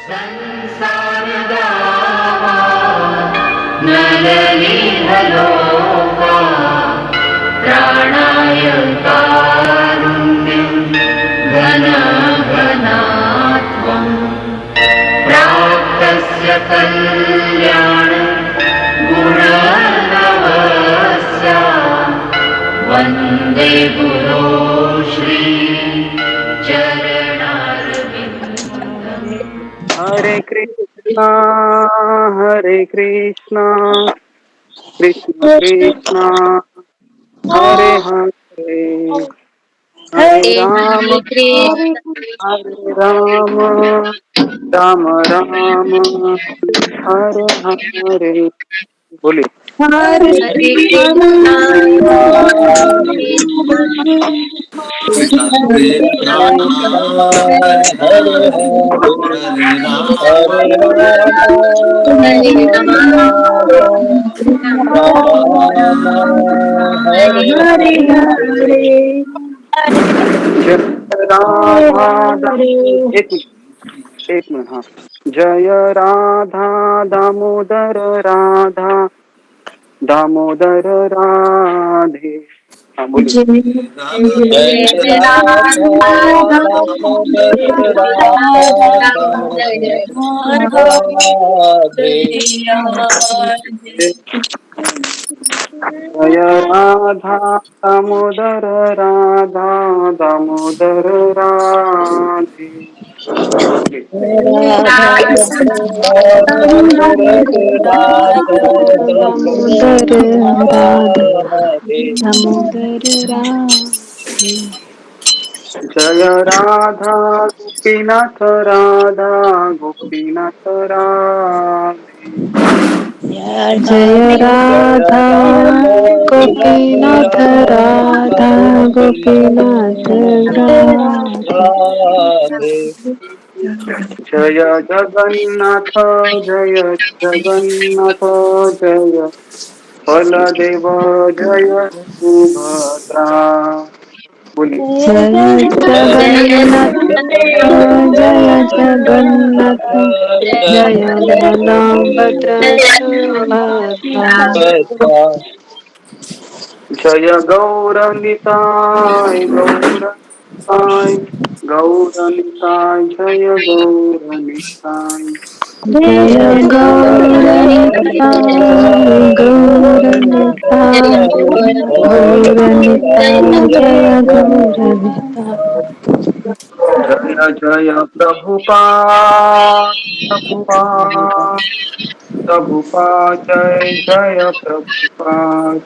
संसारदावा नरनिधलोका प्राणाय कारुण्यं घनाघनात्वं प्राप्तस्य कल्याण गुणनवस्य वन्दे गुरो श्री चरणारविन्दम्। हरे कृष्णा कृष्ण कृष्णा हरे हरे हरे हरे राम कृष्ण हरे राम राम राम हरे हरे बोलिए। हरे हरे हरे कृष्णा कृष्ण कृष्ण कृष्ण हरे हरे हरे राम हरे राम हरे हरे राम राम राम हरे हरे हरे जय राधा हरे एक मिनट हाँ। जय राधा दामोदर राधा दामोदर राधे। हाँ बोलिए। जय जय राधा राधा दामोदर राधा दामोदर राधे राधे जय राधा दामोदर राधा दामोदर राधे। राधा दामोदर राधा दामोदर राधा राधे दामोदर राधे जय राधा गोपीनाथ राधा गोपीनाथ राधे। जय जय राधा राधा गोपीनाथ राधा राधा गोपीनाथ गोपीनाथ राधे राधे जय जगन्नाथ जय जगन्नाथ जय बलदेव जय सुभद्रा। बोलिए। जय जगन्नाथ जय जगन्नाथ जय बलभद्र सुभद्रा जय गौरनिताय गौरनिताय गौरनिताय जय गौरनिताय। जय गौरनिताय गौरनिताय गौरनिताय जय गौरनिताय जय जय प्रभुपाद प्रभुपाद प्रभुपाद जय जय प्रभुपाद।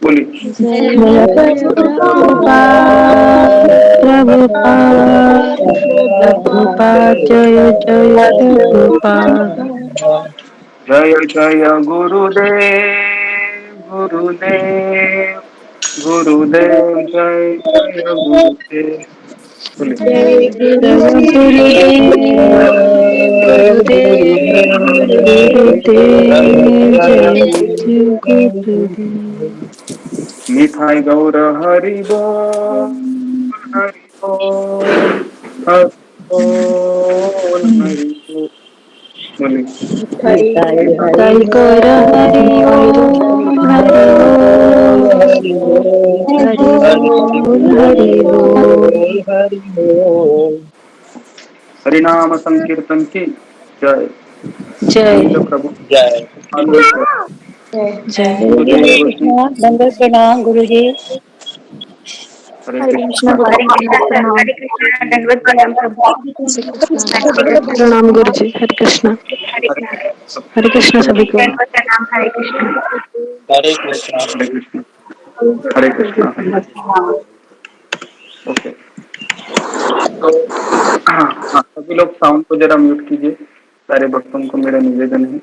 बोलिए। जय प्रभुपाद प्रभुपाद प्रभुपाद जय जय प्रभुपाद जय जय गुरुदेव गुरुदेव गुरुदेव जय जय गुरुदेव। बोलिए। जय जय गुरुदेव गुरुदेव गुरुदेव जय जय गुरुदेव निथाय गौर हरि बोल हरि बोल हरि बोल हरि बोल। बोलिए। हरि हरि ताई गौर हरि ओम हरि ओम हरि बोल हरि बोल हरि बोल हरि हरि बोल हरिनाम संकीर्तन की जय। जय पूज्य प्रभु जय जय हरे गुरुदेव की कृष्णा दंडवत प्रणाम गुरु जी। हरे हरे कृष्ण। कृष्ण गुरु जी दंडवत प्रणाम। हरे कृष्ण दंडवत प्रणाम प्रभु। हरे कृष्णा दंडवत प्रणाम गुरु जी हरे कृष्णा हरे कृष्णा सभी को दंडवत प्रणाम। हरे कृष्ण। हरे कृष्णा हरे कृष्ण। हरे कृष्ण हरे कृष्ण। ओके। तो हाँ हाँ सभी लोग साउंड को जरा म्यूट कीजिए। सारे भक्तों को मेरा निवेदन है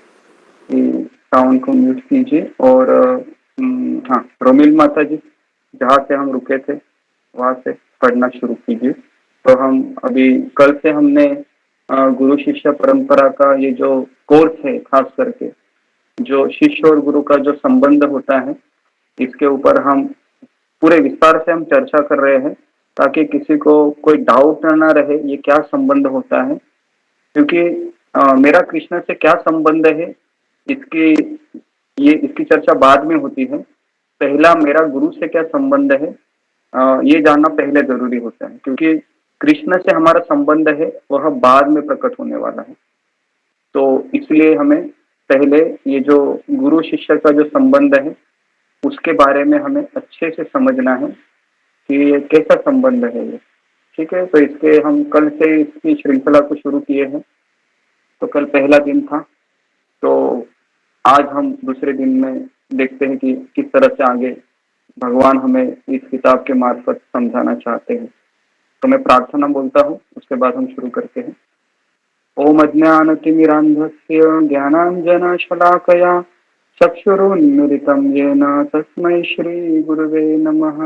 कि साउंड को म्यूट कीजिए। और हाँ रोमिल माता जी जहाँ से हम रुके थे वहां से पढ़ना शुरू कीजिए। तो हम अभी कल से हमने गुरु शिष्य परंपरा का ये जो कोर्स है, खास करके जो शिष्य और गुरु का जो संबंध होता है, इसके ऊपर हम पूरे विस्तार से हम चर्चा कर रहे हैं ताकि किसी को कोई डाउट ना रहे ये क्या संबंध होता है। क्योंकि मेरा कृष्ण से क्या संबंध है, इसकी चर्चा बाद में होती है। पहला मेरा गुरु से क्या संबंध है, ये जानना पहले जरूरी होता है, क्योंकि कृष्ण से हमारा संबंध है वह बाद में प्रकट होने वाला है। तो इसलिए हमें पहले ये जो गुरु शिष्य का जो संबंध है उसके बारे में हमें अच्छे से समझना है कि ये कैसा संबंध है ये। ठीक है, तो इसके हम कल से इसकी श्रृंखला को शुरू किए हैं। तो कल पहला दिन था, तो आज हम दूसरे दिन में देखते हैं कि किस तरह से आगे भगवान हमें इस किताब के मार्फत समझाना चाहते हैं। तो मैं प्रार्थना बोलता हूँ, उसके बाद हम शुरू करते हैं। ओम अज्ञानतिमिरान्धस्य ज्ञानाञ्जनशलाकया चक्षुरुन्मीलितं येन तस्मै श्रीगुरुवे नमः।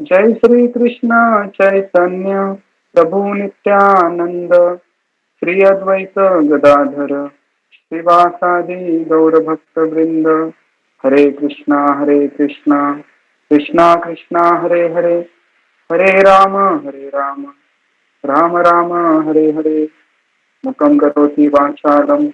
जय श्री कृष्ण चैतन्य प्रभु नित्यानंद, श्री अद्वैत गदाधर श्रीवासादि गौरभक्त वृंद। हरे कृष्णा कृष्णा कृष्णा हरे हरे, हरे राम राम राम हरे हरे। मुखं करोति वाचालं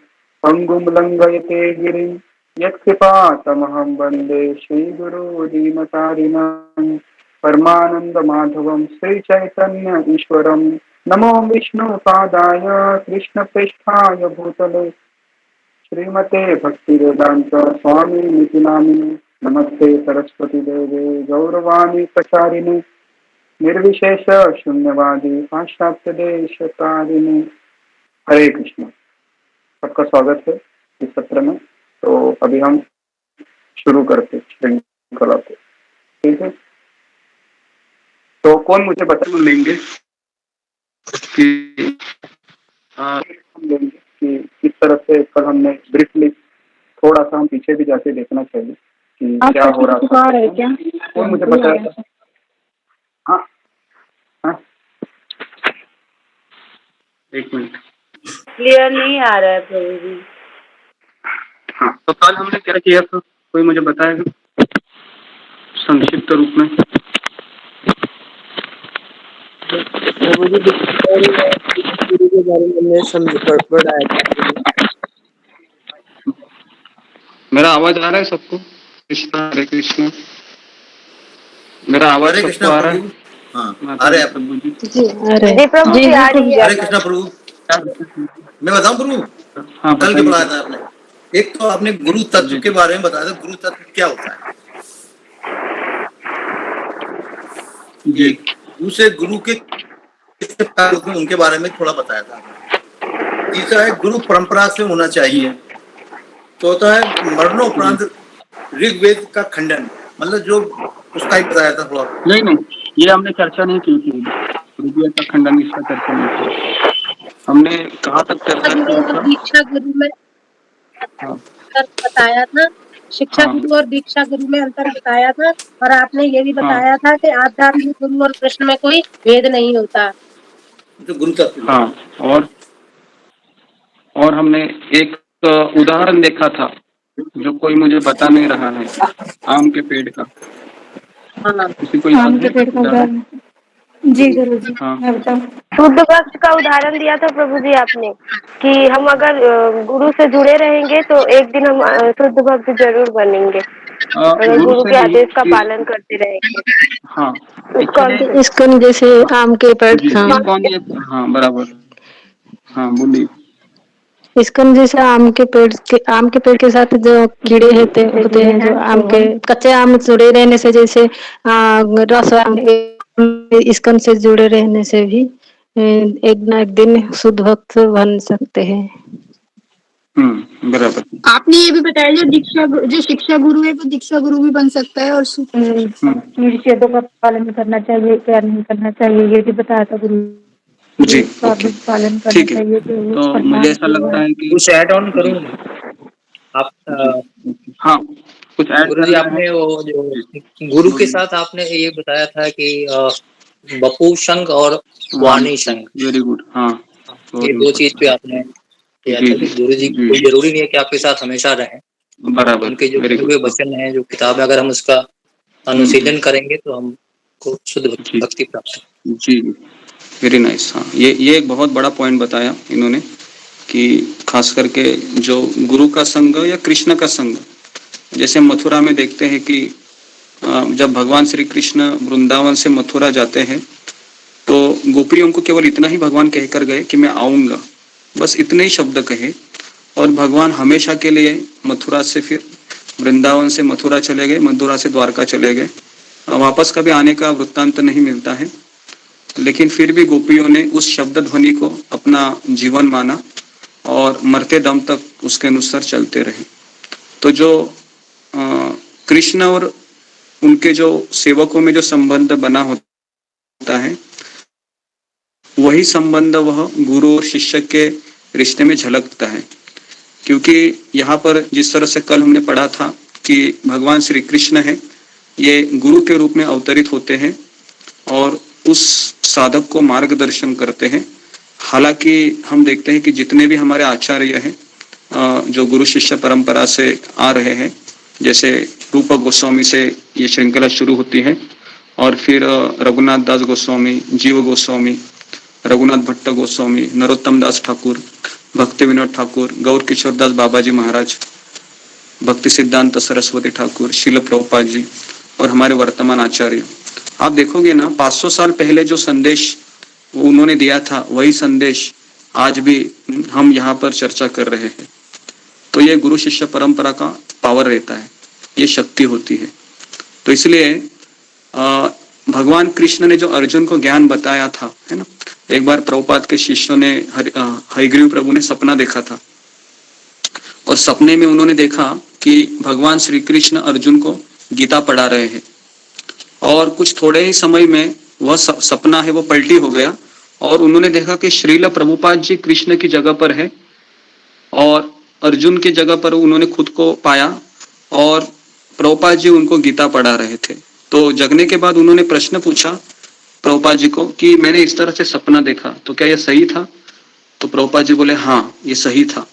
पंगुं लंघयते गिरिं, यत्कृपातमहं वन्दे श्रीगुरो दीनतारिणं। परमानंद माधवं श्रीचैतन्य ईश्वरं, नमो विष्णुपादाय कृष्णप्रेष्ठाय भूतले श्रीमते भक्तिवेदांत स्वामी निति नामिने। नमस्ते सरस्वती देवे गौरवाणी प्रचारिणे, निर्विशेष शून्यवादी पाश्चात्य देश तारिणे। हरे कृष्ण। सबका स्वागत है इस सत्र में। तो अभी हम शुरू करते श्रृंखला को, ठीक है। तो कौन मुझे बता लेंगे कि किस तरह से कल हमने ब्रीफली थोड़ा सा हम पीछे भी जाके देखना चाहिए कि क्या हो रहा था। क्या कौन मुझे बताया था? हाँ हाँ, एक मिनट, क्लियर नहीं आ रहा है प्रभु जी। हाँ। तो कल हमने क्या किया था, कोई मुझे बताएगा संक्षिप्त रूप में? प्रभु जी गुरु के बारे में हमने पढ़ाया था। मेरा आवाज आ रहा है सबको? कृष्ण हरे कृष्ण, मेरा आवाज सबको आ रहा है? हाँ, आ रहे हैं प्रभु जी। जी प्रभु जी आ रही है। हरे कृष्णा प्रभु। मैं बताऊं प्रभु, हाँ, कल की पढ़ाया था आपने। एक तो आपने गुरु तत्व के बारे में बताया था, गुरु तत्व क्या होता है जी। दूसरे गुरु के उनके बारे में थोड़ा बताया था। तीसरा है गुरु परंपरा से होना चाहिए। चौथा है मरणोपरांत ऋग्वेद का खंडन, मतलब जो उसका ही बताया था थोड़ा। नहीं, ये हमने चर्चा नहीं की थी। ऋग्वेद का खंडन इसका चर्चा नहीं की। हमने कहाँ तक चर्चा की? दीक्षा गुरु में अंतर बताया था, शिक्षा गुरु और दीक्षा गुरु में अंतर बताया था। और आपने ये भी बताया था कि आध्यात्मिक गुरु और कृष्ण में कोई भेद नहीं होता। तो गुरु तत्व। हाँ, और हमने एक उदाहरण देखा था जो कोई मुझे बता नहीं रहा है, आम के पेड़ का। किसी को आम के पेड़ का उदाहरण? जी गुरु जी, मैं बताऊं। शुद्ध भक्त का उदाहरण दिया था प्रभु जी आपने कि हम अगर गुरु से जुड़े रहेंगे तो एक दिन हम शुद्ध भक्त जरूर बनेंगे, अगर गुरु के आदेश का पालन करते रहेंगे। हाँ, इसकन जैसे आम के पेड़। हाँ बराबर। हाँ बोलिए। इसकन जैसे आम के पेड़ के साथ जो कीड़े होते हैं जो आम के कच्चे आम जुड़े रहने से, जैसे रस इसकन से जुड़े रहने से भी एक न एक दिन शुद्ध भक्त बन सकते हैं। बराबर। आपने ये भी बताया जो शिक्षा गुरु है वो दीक्षा गुरु भी बन सकता है, और निषेधों का पालन करना चाहिए, क्या नहीं करना चाहिए, ये भी बताया था गुरु जी। का भी पालन करना चाहिए। तो मुझे ऐसा लगता है कि कुछ ऐड ऑन करूँ आप? हाँ, कुछ ऐड गुरु जी आपने वो जो गुरु के साथ आपने ये बताया था कि बपू संघ और वाणी संघ। Very good. हाँ, ये दो चीज पे आपने किया था कि गुरु जी कोई जरूरी नहीं है कि आपके साथ हमेशा रहें। बराबर। उनके जो लिखे हुए वचन है, जो किताब है, अगर हम उसका अनुशीलन करेंगे तो हमको शुद्ध भक्ति प्राप्त है। जी, वेरी नाइस। हाँ, ये एक बहुत बड़ा पॉइंट बताया इन्होंने कि खास करके जो गुरु का संग या कृष्ण का संग, जैसे मथुरा में देखते हैं कि जब भगवान श्री कृष्ण वृंदावन से मथुरा जाते हैं तो गोपियों को केवल इतना ही भगवान कहकर गए कि मैं आऊंगा, बस इतने ही शब्द कहे, और भगवान हमेशा के लिए मथुरा से फिर वृंदावन से मथुरा चले गए, मथुरा से द्वारका चले गए, वापस कभी आने का वृत्तांत नहीं मिलता है। लेकिन फिर भी गोपियों ने उस शब्द ध्वनि को अपना जीवन माना और मरते दम तक उसके अनुसार चलते रहे। तो जो कृष्ण और उनके जो सेवकों में जो संबंध बना होता है, वही संबंध वह गुरु और शिष्य के रिश्ते में झलकता है। क्योंकि यहाँ पर जिस तरह से कल हमने पढ़ा था कि भगवान श्री कृष्ण है, ये गुरु के रूप में अवतरित होते हैं और उस साधक को मार्गदर्शन करते हैं। हालांकि हम देखते हैं कि जितने भी हमारे आचार्य हैं जो गुरु शिष्य परंपरा से आ रहे हैं, जैसे रूप गोस्वामी से ये श्रृंखला शुरू होती है और फिर रघुनाथ दास गोस्वामी, जीव गोस्वामी, रघुनाथ भट्ट गोस्वामी, नरोत्तम दास ठाकुर, भक्ति विनोद ठाकुर, गौर किशोर दास बाबाजी महाराज, भक्ति सिद्धांत सरस्वती ठाकुर, शिल प्रभुपाद जी और हमारे वर्तमान आचार्य। आप देखोगे ना 500 साल पहले जो संदेश उन्होंने दिया था, वही संदेश आज भी हम यहाँ पर चर्चा कर रहे हैं। तो ये गुरु शिष्य परंपरा का पावर रहता है, ये शक्ति होती है। तो इसलिए भगवान कृष्ण ने जो अर्जुन को ज्ञान बताया था, है ना, एक बार प्रभुपाद के शिष्यों ने हरिग्रीव प्रभु ने सपना देखा था और सपने में उन्होंने देखा कि भगवान श्री कृष्ण अर्जुन को गीता पढ़ा रहे हैं और कुछ थोड़े ही समय में वह सपना है वो पलटी हो गया और उन्होंने देखा कि श्रील प्रभुपाद जी कृष्ण की जगह पर है और अर्जुन की जगह पर उन्होंने खुद को पाया और प्रभुपाद जी उनको गीता पढ़ा रहे थे। तो जगने के बाद उन्होंने प्रश्न पूछा प्रभुपाद जी को कि मैंने इस तरह से सपना देखा, तो क्या यह सही था? तो प्रभुपाद जी बोले हाँ, ये सही था,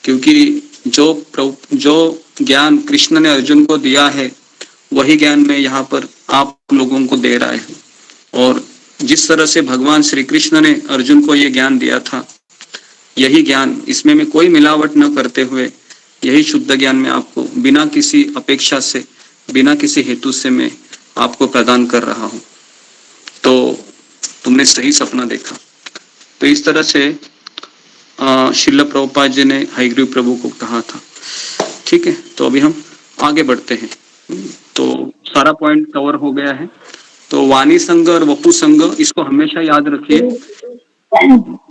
क्योंकि जो ज्ञान कृष्ण ने अर्जुन को दिया है वही ज्ञान मैं यहाँ पर आप लोगों को दे रहा हूँ। और जिस तरह से भगवान श्री कृष्ण ने अर्जुन को ये ज्ञान दिया था, यही ज्ञान, इसमें मैं कोई मिलावट न करते हुए यही शुद्ध ज्ञान मैं आपको बिना किसी अपेक्षा से, बिना किसी हेतु से मैं आपको प्रदान कर रहा हूँ। तो तुमने सही सपना देखा। तो इस तरह से शिल प्रभुपाद जी ने हरिग्रीव प्रभु को कहा था। ठीक है, तो अभी हम आगे बढ़ते हैं। तो सारा पॉइंट कवर हो गया है। तो वाणी संग और वपु संग, इसको हमेशा याद रखिए।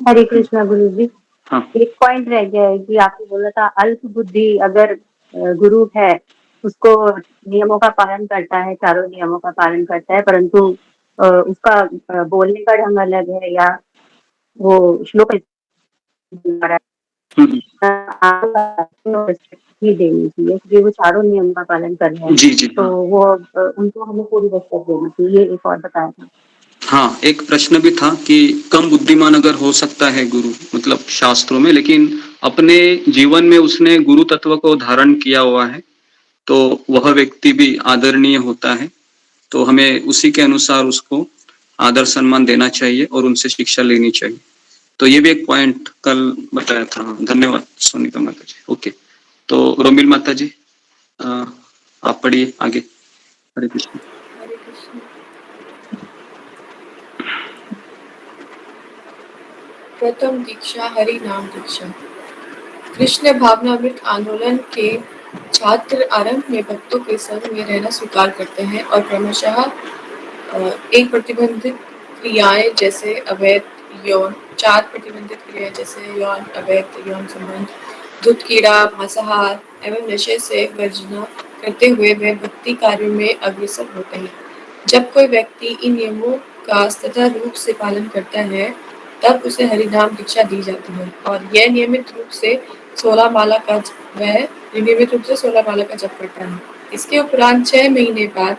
हरे कृष्णा गुरु जी। हाँ, एक पॉइंट रह गया है कि आपने बोला था अल्प बुद्धि अगर गुरु है, उसको नियमों का पालन करता है, चारों नियमों का पालन करता है, परंतु उसका बोलने का ढंग अलग है या वो श्लोक ही देनी चाहिए क्योंकि वो चारों नियम का पालन कर रहे हैं। जी जी, तो वो उनको हमें पूरी रिस्पेक्ट देनी चाहिए। एक और बताया था। हाँ, एक प्रश्न भी था कि कम बुद्धिमान अगर हो सकता है गुरु, मतलब शास्त्रों में, लेकिन अपने जीवन में उसने गुरु तत्व को धारण किया हुआ है, तो वह व्यक्ति भी आदरणीय होता है। तो हमें उसी के अनुसार उसको आदर सम्मान देना चाहिए और उनसे शिक्षा लेनी चाहिए। तो ये भी एक पॉइंट कल बताया था। धन्यवाद सोनिका माता जी। ओके, तो रोमिल माता जी आप पढ़िए आगे। हरे कृष्ण। प्रथम दीक्षा हरि नाम दीक्षा। कृष्ण भावनामृत आंदोलन के छात्र आरंभ में भक्तों के संग में रहना स्वीकार करते हैं और क्रमशः एक प्रतिबंधित क्रियाएं जैसे अवैध यौन, 4 प्रतिबंधित क्रियाएं जैसे यौन, अवैध यौन संबंध, दूध कीड़ा, मांसाहार एवं नशे से वर्जना करते हुए वे भक्ति कार्यों में अग्रसर होते हैं। जब कोई व्यक्ति इन नियमों का सतत रूप से पालन करता है तब उसे हरिनाम दीक्षा दी जाती है और यह नियमित रूप से 16 माला का जप करता है। इसके उपरांत 6 महीने बाद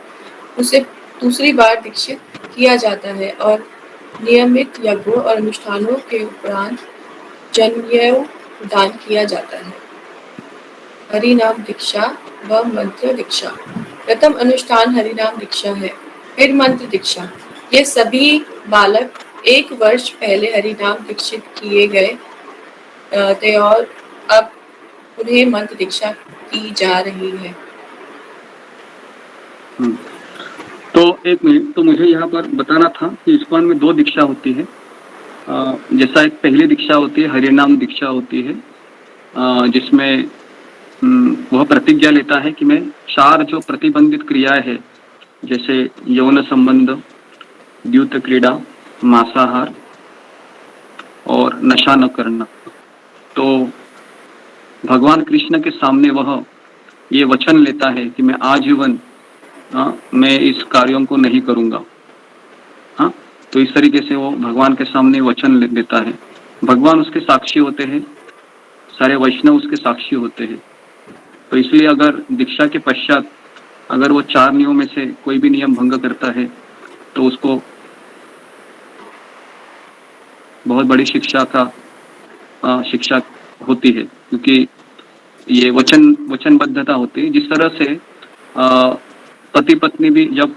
उसे दूसरी बार दीक्षित किया जाता है और नियमित यज्ञों और अनुष्ठानों के उपरांत जनेऊ दान किया जाता है। हरिनाम दीक्षा व मंत्र दीक्षा। प्रथम अनुष्ठान हरिनाम दीक्षा है, फिर मंत्र दीक्षा। ये सभी बालक 1 वर्ष पहले हरिनाम दीक्षित किए गए थे और अब उन्हें मंत्र दीक्षा की जा रही है। तो एक मिनट, तो मुझे यहाँ पर बताना था कि इस्कॉन में 2 दीक्षा होती है। जैसा एक पहली दीक्षा होती है, हरिनाम दीक्षा होती है, जिसमें वह प्रतिज्ञा लेता है कि मैं 4 जो प्रतिबंधित क्रियाएं है, जैसे यौन संबंध, द्यूत क्रीड़ा, मांसाहार और नशा न करना, तो भगवान कृष्ण के सामने वह ये वचन लेता है कि मैं आजीवन मैं इस कार्यों को नहीं करूंगा। हाँ, तो इस तरीके से वो भगवान के सामने वचन लेता है। भगवान उसके साक्षी होते हैं, सारे वैष्णव उसके साक्षी होते हैं। तो इसलिए अगर दीक्षा के पश्चात अगर वो 4 नियमों में से कोई भी नियम भंग करता है तो उसको बहुत बड़ी शिक्षा होती है, क्योंकि ये वचनबद्धता होती है। जिस तरह से पति पत्नी भी जब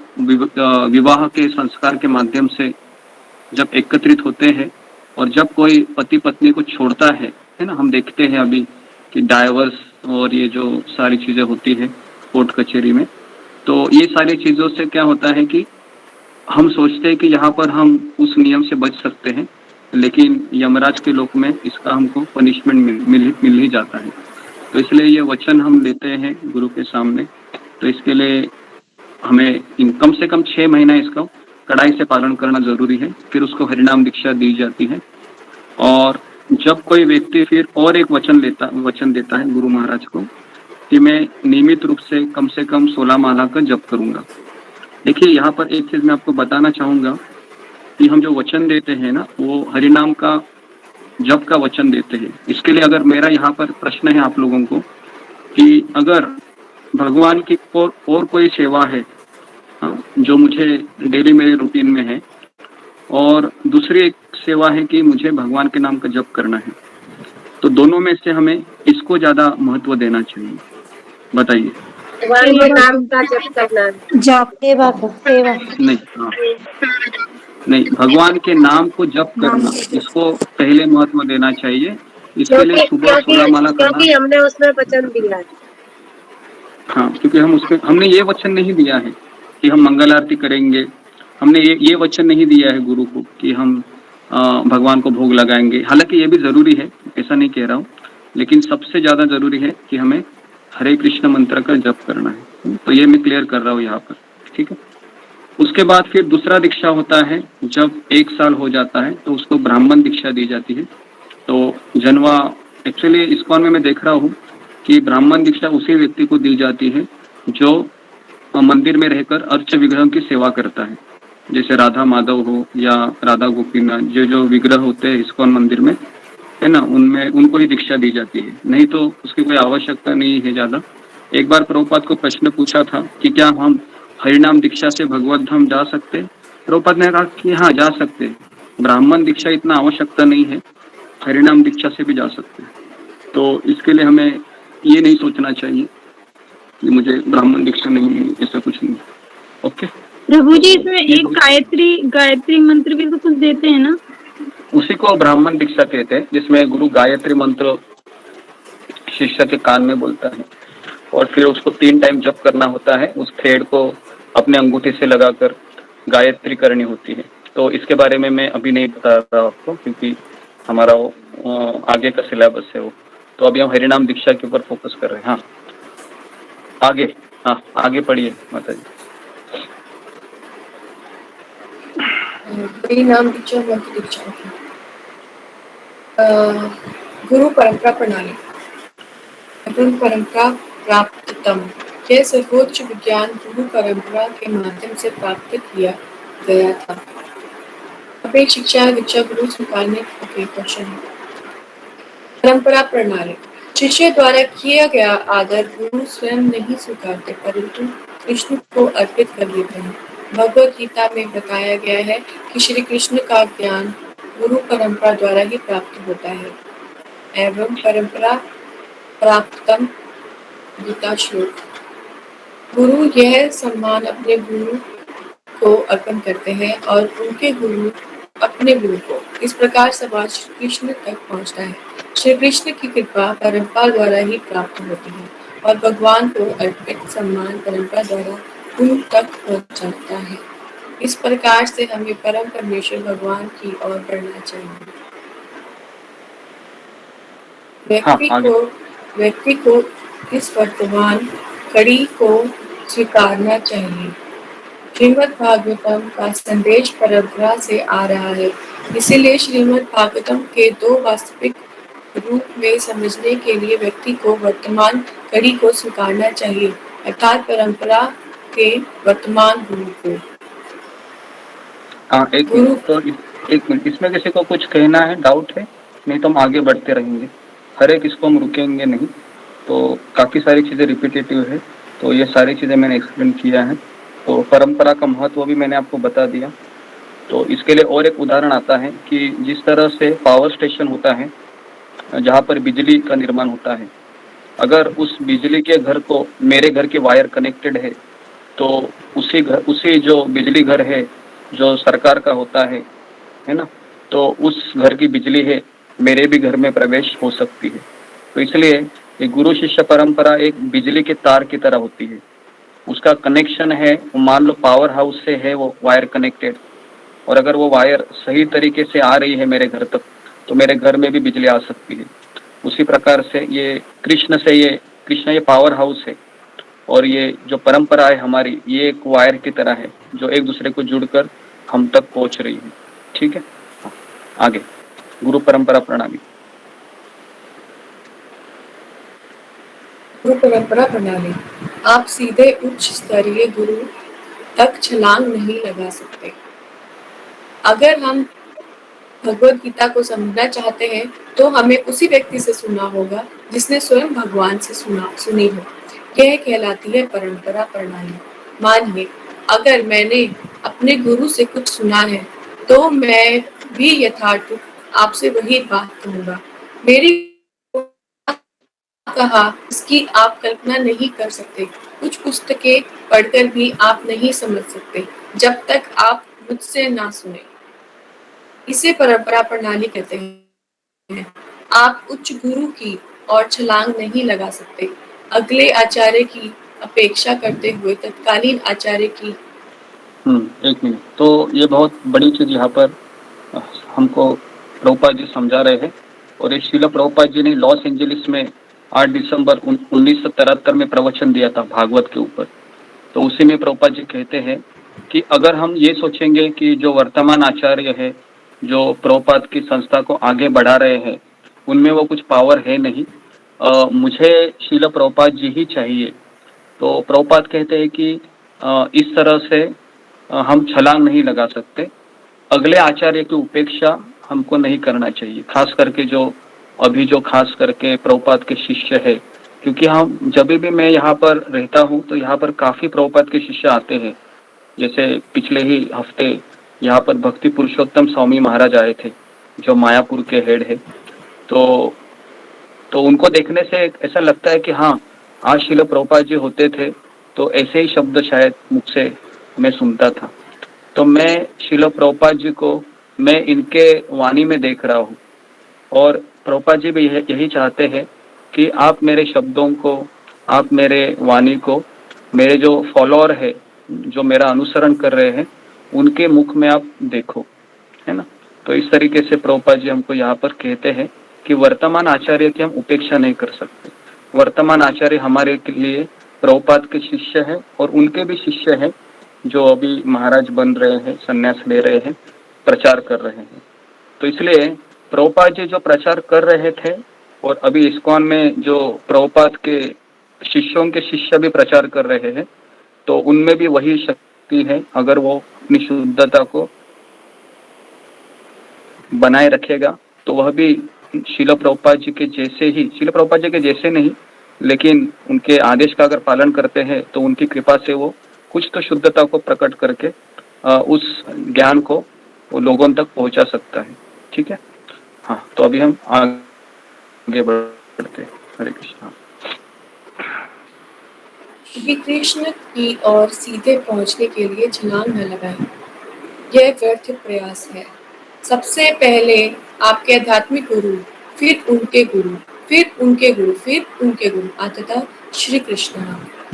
विवाह के संस्कार के माध्यम से जब एकत्रित होते हैं और जब कोई पति पत्नी को छोड़ता है ना, हम देखते हैं अभी कि डाइवर्स और ये जो सारी चीजें होती है कोर्ट कचहरी में, तो ये सारी चीजों से क्या होता है कि हम सोचते हैं कि यहाँ पर हम उस नियम से बच सकते हैं, लेकिन यमराज के लोक में इसका हमको पनिशमेंट मिल ही जाता है। तो इसलिए ये वचन हम लेते हैं गुरु के सामने, तो इसके लिए हमें कम से कम 6 महीना इसका कड़ाई से पालन करना जरूरी है। फिर उसको हरिनाम दीक्षा दी जाती है। और जब कोई व्यक्ति फिर और एक वचन देता है गुरु महाराज को कि मैं नियमित रूप से कम 16 माला का जप करूंगा। देखिए, यहाँ पर एक चीज मैं आपको बताना चाहूंगा कि हम जो वचन देते हैं ना, वो हरिनाम का जप का वचन देते हैं। इसके लिए अगर मेरा यहाँ पर प्रश्न है आप लोगों को कि अगर भगवान की और कोई सेवा है जो मुझे डेली मेरे रूटीन में है, और दूसरी एक सेवा है कि मुझे भगवान के नाम का जप करना है, तो दोनों में से हमें इसको ज्यादा महत्व देना चाहिए? बताइए। भगवान के नाम का जप करना, जप सेवा नहीं, नहीं, भगवान के नाम को जप करना, इसको पहले महत्व देना चाहिए। इसके लिए सुबह 16 माला करना, क्योंकि हमने उसमें वचन दिया है। हाँ, क्योंकि हमने ये वचन नहीं दिया है कि हम मंगल आरती करेंगे। हमने ये वचन नहीं दिया है गुरु को कि हम भगवान को भोग लगाएंगे। हालांकि ये भी जरूरी है, ऐसा नहीं कह रहा हूँ, लेकिन सबसे ज्यादा जरूरी है कि हमें हरे कृष्ण मंत्र का जप करना है। तो ये मैं क्लियर कर रहा हूँ यहाँ पर, ठीक है। उसके बाद फिर दूसरा दीक्षा होता है, जब 1 साल हो जाता है तो उसको ब्राह्मण दीक्षा दी जाती है। तो जनवा एक्चुअली इस्कॉन में मैं देख रहा हूँ कि ब्राह्मण दीक्षा उसी व्यक्ति को दी जाती है जो मंदिर में रहकर अर्च विग्रह की सेवा करता है, जैसे राधा माधव हो या राधा गोपीनाथ, जो विग्रह होते हैं इस्कॉन मंदिर में, है ना, उनमें उनको ही दीक्षा दी जाती है। नहीं तो उसकी कोई आवश्यकता नहीं है ज्यादा। एक बार प्रभुपाद को प्रश्न पूछा था कि क्या हम हरिनाम दीक्षा से भगवत धाम जा सकते? प्रभुपाद ने कहा कि हाँ, जा सकते, ब्राह्मण दीक्षा इतना आवश्यकता नहीं है, हरिनाम दीक्षा से भी जा सकते हैं। तो इसके लिए हमें ये नहीं सोचना चाहिए कि मुझे ब्राह्मण दीक्षा नहीं है, ऐसा कुछ नहीं। ओके प्रभु जी, इसमें एक गायत्री मंत्र भी तो कुछ देते हैं ना? उसी को ब्राह्मण दीक्षा कहते हैं, जिसमें गुरु गायत्री मंत्र शिष्य के कान में बोलता है और फिर उसको 3 टाइम जप करना होता है। उस थ्रेड को अपने अंगूठे से लगाकर गायत्री करनी होती है। तो इसके बारे में मैं अभी नहीं बता रहा आपको, क्योंकि हमारा वो आगे का सिलेबस है वो। तो अभी हम हरिनाम दीक्षा के ऊपर फोकस कर रहे हैं। हाँ, आगे पढ़िए माता जी। हरिनाम दीक्षा, मंत्र दीक्षा, गुरु परंपरा प्रणाली, गुरु परंपरा प्राप्ततम। यह सर्वोच्च विज्ञान गुरु परंपरा के माध्यम से प्राप्त किया गया था। अब एक शिक्षा दीक्षा गुरु स्वीकारने के क्वेश्चन है। परंपरा प्रणाली, शिष्य द्वारा किया गया आदर गुरु स्वयं नहीं स्वीकारते, परंतु कृष्ण को अर्पित कर देते हैं। भगवद गीता में बताया गया है कि श्री कृष्ण का ज्ञान गुरु परंपरा द्वारा ही प्राप्त होता है। एवं परंपरा प्राप्तम गीता श्लोक, गुरु यह सम्मान अपने गुरु को अर्पण करते हैं और उनके गुरु अपने गुरु को। इस प्रकार समाज कृष्ण तक पहुंचता है। श्री कृष्ण की कृपा परंपरा द्वारा ही प्राप्त होती है और भगवान को अर्पित सम्मान परंपरा द्वारा उन तक पहुंचाता है। इस प्रकार से हमें परम परमेश्वर भगवान की ओर बढ़ना चाहिए। व्यक्ति को इस वर्तमान कड़ी को स्वीकारना चाहिए। श्रीमद् भागवतम का संदेश परंपरा से आ रहा है, इसीलिए श्रीमद् भागवतम के दो वास्तविक रूप में समझने के लिए व्यक्ति को वर्तमान कड़ी को स्वीकारना चाहिए, अर्थात परंपरा के वर्तमान गुरु को। हाँ, एक मिनट इसमें किसी को कुछ कहना है, डाउट है? नहीं तो हम आगे बढ़ते रहेंगे। हर एक इसको हम रुकेंगे नहीं, तो काफ़ी सारी चीज़ें रिपीटेटिव है, तो ये सारी चीज़ें मैंने एक्सप्लेन किया है। तो परंपरा का महत्व भी मैंने आपको बता दिया। तो इसके लिए और एक उदाहरण आता है कि जिस तरह से पावर स्टेशन होता है जहाँ पर बिजली का निर्माण होता है, अगर उस बिजली के घर को मेरे घर के वायर कनेक्टेड है तो उसी जो बिजली घर है जो सरकार का होता है ना, तो उस घर की बिजली है मेरे भी घर में प्रवेश हो सकती है। तो इसलिए ये गुरु शिष्य परंपरा एक बिजली के तार की तरह होती है। उसका कनेक्शन है, मान लो पावर हाउस से है वो वायर कनेक्टेड, और अगर वो वायर सही तरीके से आ रही है मेरे घर तक तो मेरे घर में भी बिजली आ सकती है। उसी प्रकार से ये कृष्ण ये पावर हाउस है, और ये जो परंपरा है हमारी, ये एक वायर की तरह है जो एक दूसरे को जुड़कर हम तक पहुंच रही है। ठीक है, आगे गुरु परंपरा प्रणाली। गुरु परंपरा प्रणाली। आप सीधे उच्च स्तरीय गुरु तक छलांग नहीं लगा सकते। अगर हम भगवद गीता को समझना चाहते हैं तो हमें उसी व्यक्ति से सुनना होगा जिसने स्वयं भगवान से सुनी हो। यह कहलाती है परंपरा प्रणाली। मानिए, अगर मैंने अपने गुरु से कुछ सुना है तो मैं भी यथार्थ आपसे वही बात कहूँगा। मेरी कहा इसकी आप कल्पना नहीं कर सकते। कुछ पुस्तकें पढ़कर भी आप नहीं समझ सकते जब तक आप मुझसे ना सुने। इसे परंपरा प्रणाली कहते हैं। आप उच्च गुरु की और छलांग नहीं लगा सकते। अगले आचार्य की अपेक्षा करते हुए तत्कालीन आचार्य की। एक मिनट, तो ये बहुत बड़ी चीज यहाँ पर हमको प्रभुपाद जी समझा रहे हैं। और ये श्रील प्रभुपाद जी ने लॉस एंजलिस में 8 दिसंबर 1973 में प्रवचन दिया था भागवत के ऊपर। तो उसी में प्रभुपाद जी कहते हैं कि अगर हम ये सोचेंगे कि जो वर्तमान आचार्य है जो प्रभुपाद की संस्था को आगे बढ़ा रहे हैं उनमें वो कुछ पावर है नहीं, मुझे श्रील प्रभुपाद जी ही चाहिए, तो प्रभुपाद कहते हैं कि इस तरह से हम छलांग नहीं लगा सकते। अगले आचार्य की उपेक्षा हमको नहीं करना चाहिए, खास करके जो खास करके प्रभुपाद के शिष्य है। क्योंकि हम जब भी मैं यहाँ पर रहता हूँ तो यहाँ पर काफी प्रभुपाद के शिष्य आते हैं। जैसे पिछले ही हफ्ते यहाँ पर भक्ति पुरुषोत्तम स्वामी महाराज आए थे जो मायापुर के हेड है। तो उनको देखने से ऐसा लगता है कि हाँ, आज श्रील प्रभुपाद जी होते थे तो ऐसे ही शब्द शायद मुझसे मैं सुनता था। तो मैं श्रील प्रभुपाद जी को मैं इनके वाणी में देख रहा हूँ, और प्रभुपाद जी भी यही चाहते हैं कि आप मेरे शब्दों को, आप मेरे वाणी को, मेरे जो फॉलोअर है जो मेरा अनुसरण कर रहे हैं उनके मुख में आप देखो, है ना। तो इस तरीके से प्रभुपाद जी हमको यहाँ पर कहते हैं कि वर्तमान आचार्य की हम उपेक्षा नहीं कर सकते। वर्तमान आचार्य हमारे लिए प्रभुपाद के शिष्य है और उनके भी शिष्य हैं जो अभी महाराज बन रहे हैं, संन्यास ले रहे हैं, प्रचार कर रहे हैं। तो इसलिए प्रभुपाद जी जो प्रचार कर रहे थे और अभी इस्कॉन में जो प्रभुपाद के शिष्यों के शिष्य भी प्रचार कर रहे हैं, तो उनमें भी वही शक्ति है। अगर वो अपनी शुद्धता को बनाए रखेगा तो वह भी श्रील प्रभुपाद जी के जैसे ही, श्रील प्रभुपाद जी के जैसे नहीं लेकिन उनके आदेश का अगर पालन करते हैं तो उनकी कृपा से वो कुछ तो शुद्धता को प्रकट करके उस ज्ञान को वो लोगों तक पहुंचा सकता है। ठीक है, हाँ, तो अभी हम आगे बढ़ते हैं। हरे कृष्णा। श्री कृष्ण की ओर सीधे पहुंचने के लिए छलांग न लगाएं। यह व्यर्थ प्रयास है। सबसे पहले आपके आध्यात्मिक गुरु फिर उनके गुरु, फिर उनके गुरु, फिर उनके गुरु, अंततः श्री कृष्ण।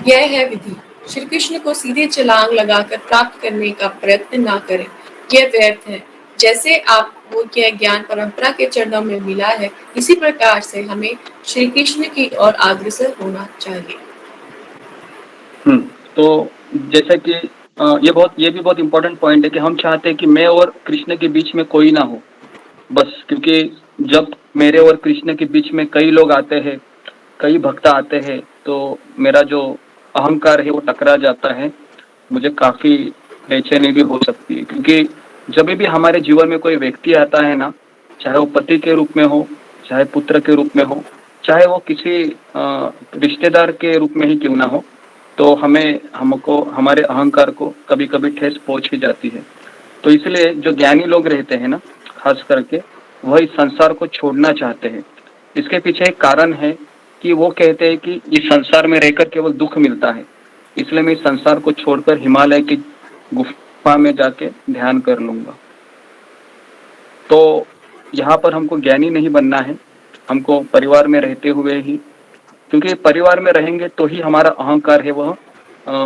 यह है विधि। श्री कृष्ण को सीधे छलांग लगाकर प्राप्त करने का प्रयत्न ना करें, यह व्यर्थ है। जैसे आपको यह ज्ञान परंपरा के चरणों में मिला है, इसी प्रकार से हमें श्री कृष्ण की ओर अग्रसर होना चाहिए। तो जैसा कि ये भी बहुत इम्पोर्टेंट पॉइंट है कि हम चाहते हैं कि मैं और कृष्ण के बीच में कोई ना हो, बस। क्योंकि जब मेरे और कृष्ण के बीच में कई लोग आते हैं, कई भक्त आते हैं, तो मेरा जो अहंकार है वो टकरा जाता है, मुझे काफी बेचैनी भी हो सकती है। क्योंकि जब भी हमारे जीवन में कोई व्यक्ति आता है ना, चाहे वो पति के रूप में हो, चाहे पुत्र के रूप में हो, चाहे वो किसी रिश्तेदार के रूप में ही क्यों ना हो, तो हमको हमारे अहंकार को कभी कभी ठेस पहुंच ही जाती है। तो इसलिए जो ज्ञानी लोग रहते हैं ना, खास करके वह इस संसार को छोड़ना चाहते हैं। इसके पीछे एक कारण है कि वो कहते हैं कि इस संसार में रहकर केवल दुख मिलता है, इसलिए मैं इस संसार को छोड़कर हिमालय की गुफा में जाके ध्यान कर लूंगा। तो यहाँ पर हमको ज्ञानी नहीं बनना है, हमको परिवार में रहते हुए ही, क्योंकि परिवार में रहेंगे तो ही हमारा अहंकार है वह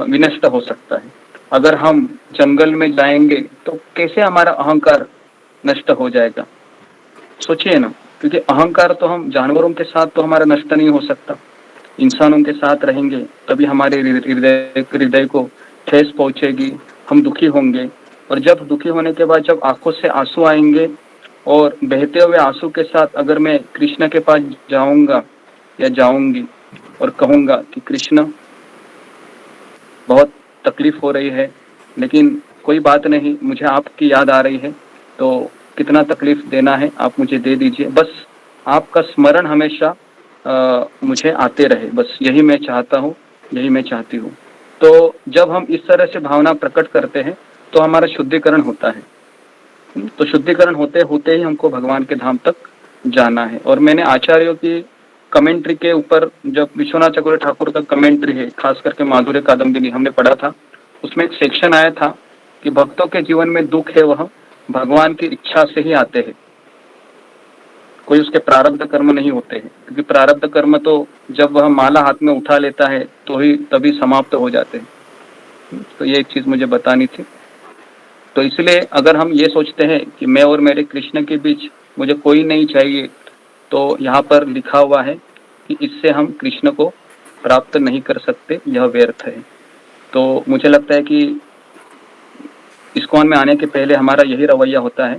विनष्ट हो सकता है। अगर हम जंगल में जाएंगे तो कैसे हमारा अहंकार नष्ट हो जाएगा, सोचिए ना। क्योंकि अहंकार तो हम जानवरों के साथ तो हमारा नष्ट नहीं हो सकता, इंसानों के साथ रहेंगे तभी हमारे हृदय को ठेस पहुंचेगी, हम दुखी होंगे। और जब दुखी होने के बाद जब आंखों से आंसू आएंगे और बहते हुए आंसू के साथ अगर मैं कृष्ण के पास जाऊंगा या जाऊंगी और कहूंगा कि कृष्ण बहुत तकलीफ हो रही है, लेकिन कोई बात नहीं, मुझे आपकी याद आ रही है, तो कितना तकलीफ देना है आप मुझे दे दीजिए, बस आपका स्मरण हमेशा मुझे आते रहे, बस यही मैं चाहता हूँ, यही मैं चाहती हूँ। तो जब हम इस तरह से भावना प्रकट करते हैं तो हमारा शुद्धिकरण होता है। तो शुद्धिकरण होते होते ही हमको भगवान के धाम तक जाना है। और मैंने आचार्यों की कमेंट्री के ऊपर, जब विश्वनाथ चक्रवर्ती ठाकुर का कमेंट्री है, खास करके माधुर्य कादम्बिनी हमने पढ़ा था, उसमें एक सेक्शन आया था कि भक्तों के जीवन में दुख है वह भगवान की इच्छा से ही आते हैं, कोई उसके प्रारब्ध कर्म नहीं होते हैं। क्योंकि प्रारब्ध कर्म तो जब वह माला हाथ में उठा लेता है तो ही तभी समाप्त हो जाते हैं। तो ये एक चीज मुझे बतानी थी। तो इसलिए अगर हम ये सोचते हैं कि मैं और मेरे कृष्ण के बीच मुझे कोई नहीं चाहिए, तो यहाँ पर लिखा हुआ है कि इससे हम कृष्ण को प्राप्त नहीं कर सकते, यह व्यर्थ है। तो मुझे लगता है कि इस्कॉन में आने के पहले हमारा यही रवैया होता है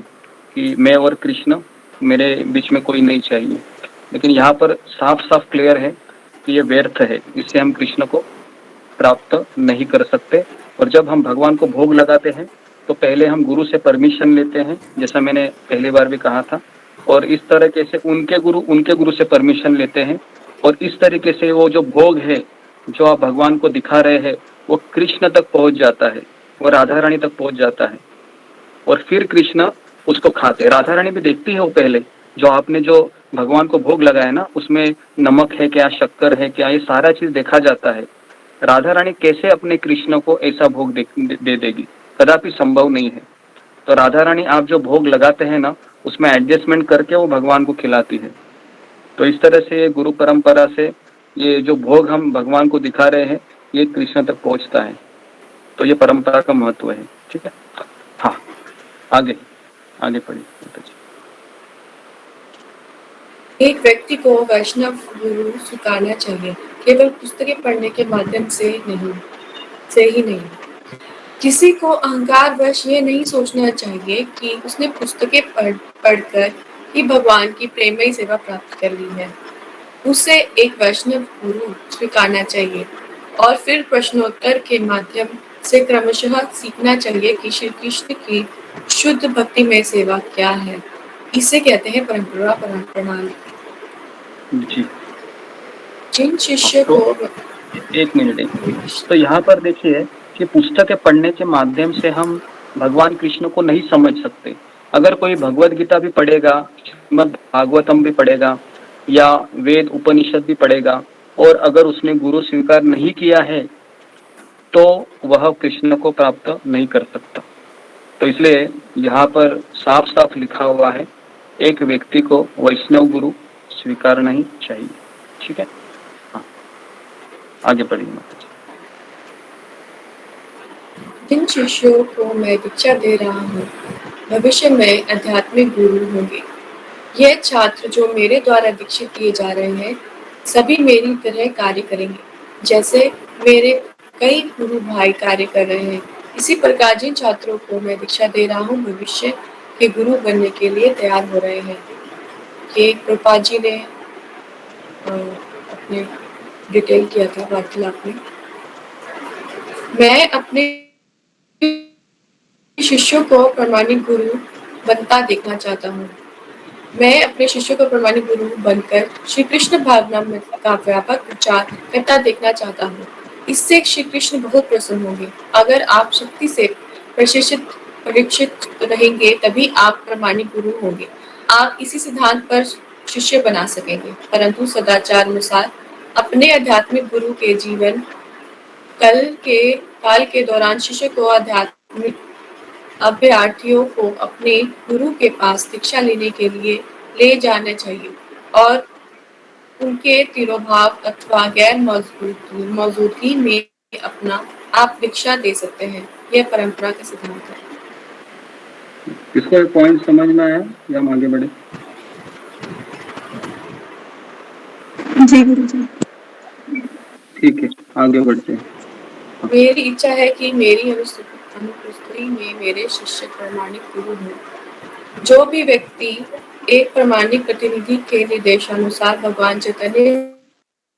कि मैं और कृष्ण, मेरे बीच में कोई नहीं चाहिए। लेकिन यहाँ पर साफ साफ क्लियर है कि ये व्यर्थ है, इससे हम कृष्ण को प्राप्त नहीं कर सकते। और जब हम भगवान को भोग लगाते हैं तो पहले हम गुरु से परमिशन लेते हैं, जैसा मैंने पहली बार भी कहा था, और इस तरीके से उनके गुरु से परमिशन लेते हैं। और इस तरीके से वो जो भोग है जो आप भगवान को दिखा रहे हैं वो कृष्ण तक पहुंच जाता है, वो राधा रानी तक पहुंच जाता है, और फिर कृष्ण उसको खाते। राधा रानी भी देखती है वो पहले, जो आपने जो भगवान को भोग लगाया ना, उसमें नमक है क्या, शक्कर है क्या, ये सारा चीज देखा जाता है। राधा रानी कैसे अपने कृष्ण को ऐसा भोग दे देगी, कदापि संभव नहीं है। तो राधा रानी आप जो भोग लगाते हैं ना, उसमें एडजस्टमेंट करके वो भगवान को खिलाती है। तो इस तरह से गुरु परंपरा से ये जो भोग हम भगवान को दिखा रहे हैं ये कृष्ण तक पहुंचता है। तो ये परंपरा का महत्व है। ठीक है, हाँ आगे पढ़िए। एक व्यक्ति को वैष्णव गुरु स्वीकारना चाहिए, केवल पुस्तकें पढ़ने के माध्यम से ही नहीं। किसी को अहंकारवश ये नहीं सोचना चाहिए कि उसने पुस्तकें पढ़कर ही भगवान की प्रेममयी सेवा प्राप्त कर ली है। उसे एक वैष्णव गुरु स्वीकारना चाहिए और फिर प्रश्नोत्तर के माध्यम से क्रमशः सीखना चाहिए कि श्री कृष्ण की शुद्ध भक्तिमय सेवा क्या है। इसे कहते हैं परंपरा प्रणाली। जी, जिन शिष्य को एक मिनट। तो यहाँ पर देखिए कि पुस्तकें पढ़ने के माध्यम से हम भगवान कृष्ण को नहीं समझ सकते। अगर कोई भगवत गीता भी पढ़ेगा, श्रीमद् भागवतम भी पढ़ेगा या वेद उपनिषद भी पढ़ेगा, और अगर उसने गुरु स्वीकार नहीं किया है तो वह कृष्ण को प्राप्त नहीं कर सकता। तो इसलिए यहाँ पर साफ साफ लिखा हुआ है, एक व्यक्ति को वैष्णव गुरु स्वीकारना ही चाहिए। ठीक है, हाँ आगे बढ़िए माता जी। जिन शिष्यों को मैं दीक्षा दे रहा हूँ भविष्य में आध्यात्मिक गुरु होंगे। ये छात्र जो मेरे द्वारा दीक्षित किए जा रहे हैं सभी मेरी तरह कार्य करेंगे, जैसे मेरे कई गुरु भाई कार्य कर रहे हैं। इसी प्रकार जिन छात्रों को मैं दीक्षा दे रहा हूँ भविष्य के गुरु बनने के लिए तैयार हो रहे हैं। ये प्रभुपाद जी ने अपने डिटेल किया था वार्तालाप में। मैं अपने शिष्यों को प्रामाणिक गुरु बनता देखना चाहता हूँ। मैं अपने शिष्यों को प्रामाणिक गुरु बनकर श्री कृष्ण भावना का व्यापक प्रचार करता देखना चाहता हूँ। इससे श्री कृष्ण बहुत प्रसन्न होंगे। अगर आप शक्ति से परीक्षित रहेंगे तभी आप प्रामाणिक गुरु होंगे। आप इसी सिद्धांत पर शिष्य बना सकेंगे, परंतु सदाचार अनुसार अपने आध्यात्मिक गुरु के जीवन काल के दौरान शिष्य को आध्यात्मिक अभ्यर्थियों को अपने गुरु के पास दीक्षा लेने के लिए ले जाना चाहिए और उनके तिरोभाव अथवा गैर मौजूदगी में अपना आप दीक्षा दे सकते हैं। यह परंपरा का सिद्धांत है। इसको एक पॉइंट समझ में आया या हम आगे बढ़े? जी गुरु जी। ठीक है, आगे बढ़ते हैं। मेरी इच्छा है कि मेरी अनुपस्थिति में मेरे शिष्य प्रामाणिक गुरु हों। जो भी व्यक्ति एक प्रामाणिक प्रतिनिधि के निर्देशानुसार भगवान चैतन्य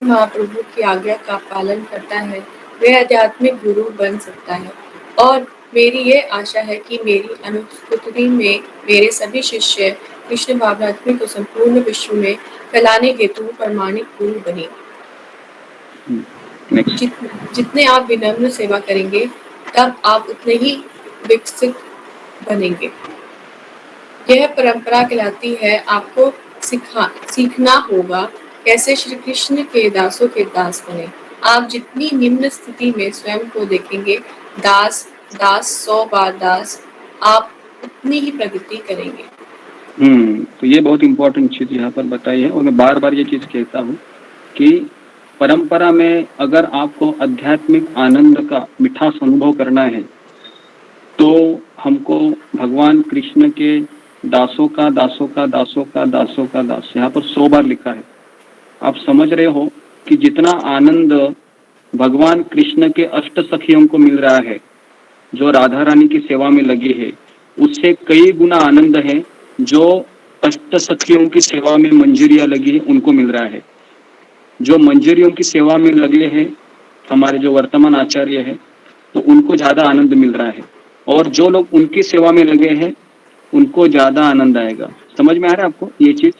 महाप्रभु की आज्ञा का पालन करता है वह आध्यात्मिक गुरु बन सकता है और मेरी ये आशा है कि मेरी अनुपस्थिति में मेरे सभी शिष्य कृष्ण भावनात्मक को संपूर्ण विश्व में फैलाने हेतु प्रामाणिक गुरु बने। जितने आप विनम्र सेवा करेंगे तब आप उतने ही विकसित बनेंगे। यह परंपरा कहलाती है। आपको सीखना होगा कैसे श्री कृष्ण के दासों के दास बने। आप जितनी निम्न स्थिति में स्वयं को देखेंगे दास 100 बार दास, आप उतनी ही प्रगति करेंगे। तो ये बहुत इम्पोर्टेंट चीज यहाँ पर बताई है और मैं बार बार ये चीज कहता हूँ कि परंपरा में अगर आपको आध्यात्मिक आनंद का मिठास अनुभव करना है तो हमको भगवान कृष्ण के दासों का दासों का दासों का दासों का दास यहाँ पर 100 बार लिखा है। आप समझ रहे हो कि जितना आनंद भगवान कृष्ण के अष्ट सखियों को मिल रहा है जो राधा रानी की सेवा में लगी है उससे कई गुना आनंद है जो अष्ट सखियों की सेवा में मंजरियां लगी है उनको मिल रहा है। जो मंजरियों की सेवा में लगे हैं हमारे जो वर्तमान आचार्य है तो उनको ज्यादा आनंद मिल रहा है और जो लोग उनकी सेवा में लगे हैं उनको ज्यादा आनंद आएगा। समझ में आ रहा है आपको ये चीज?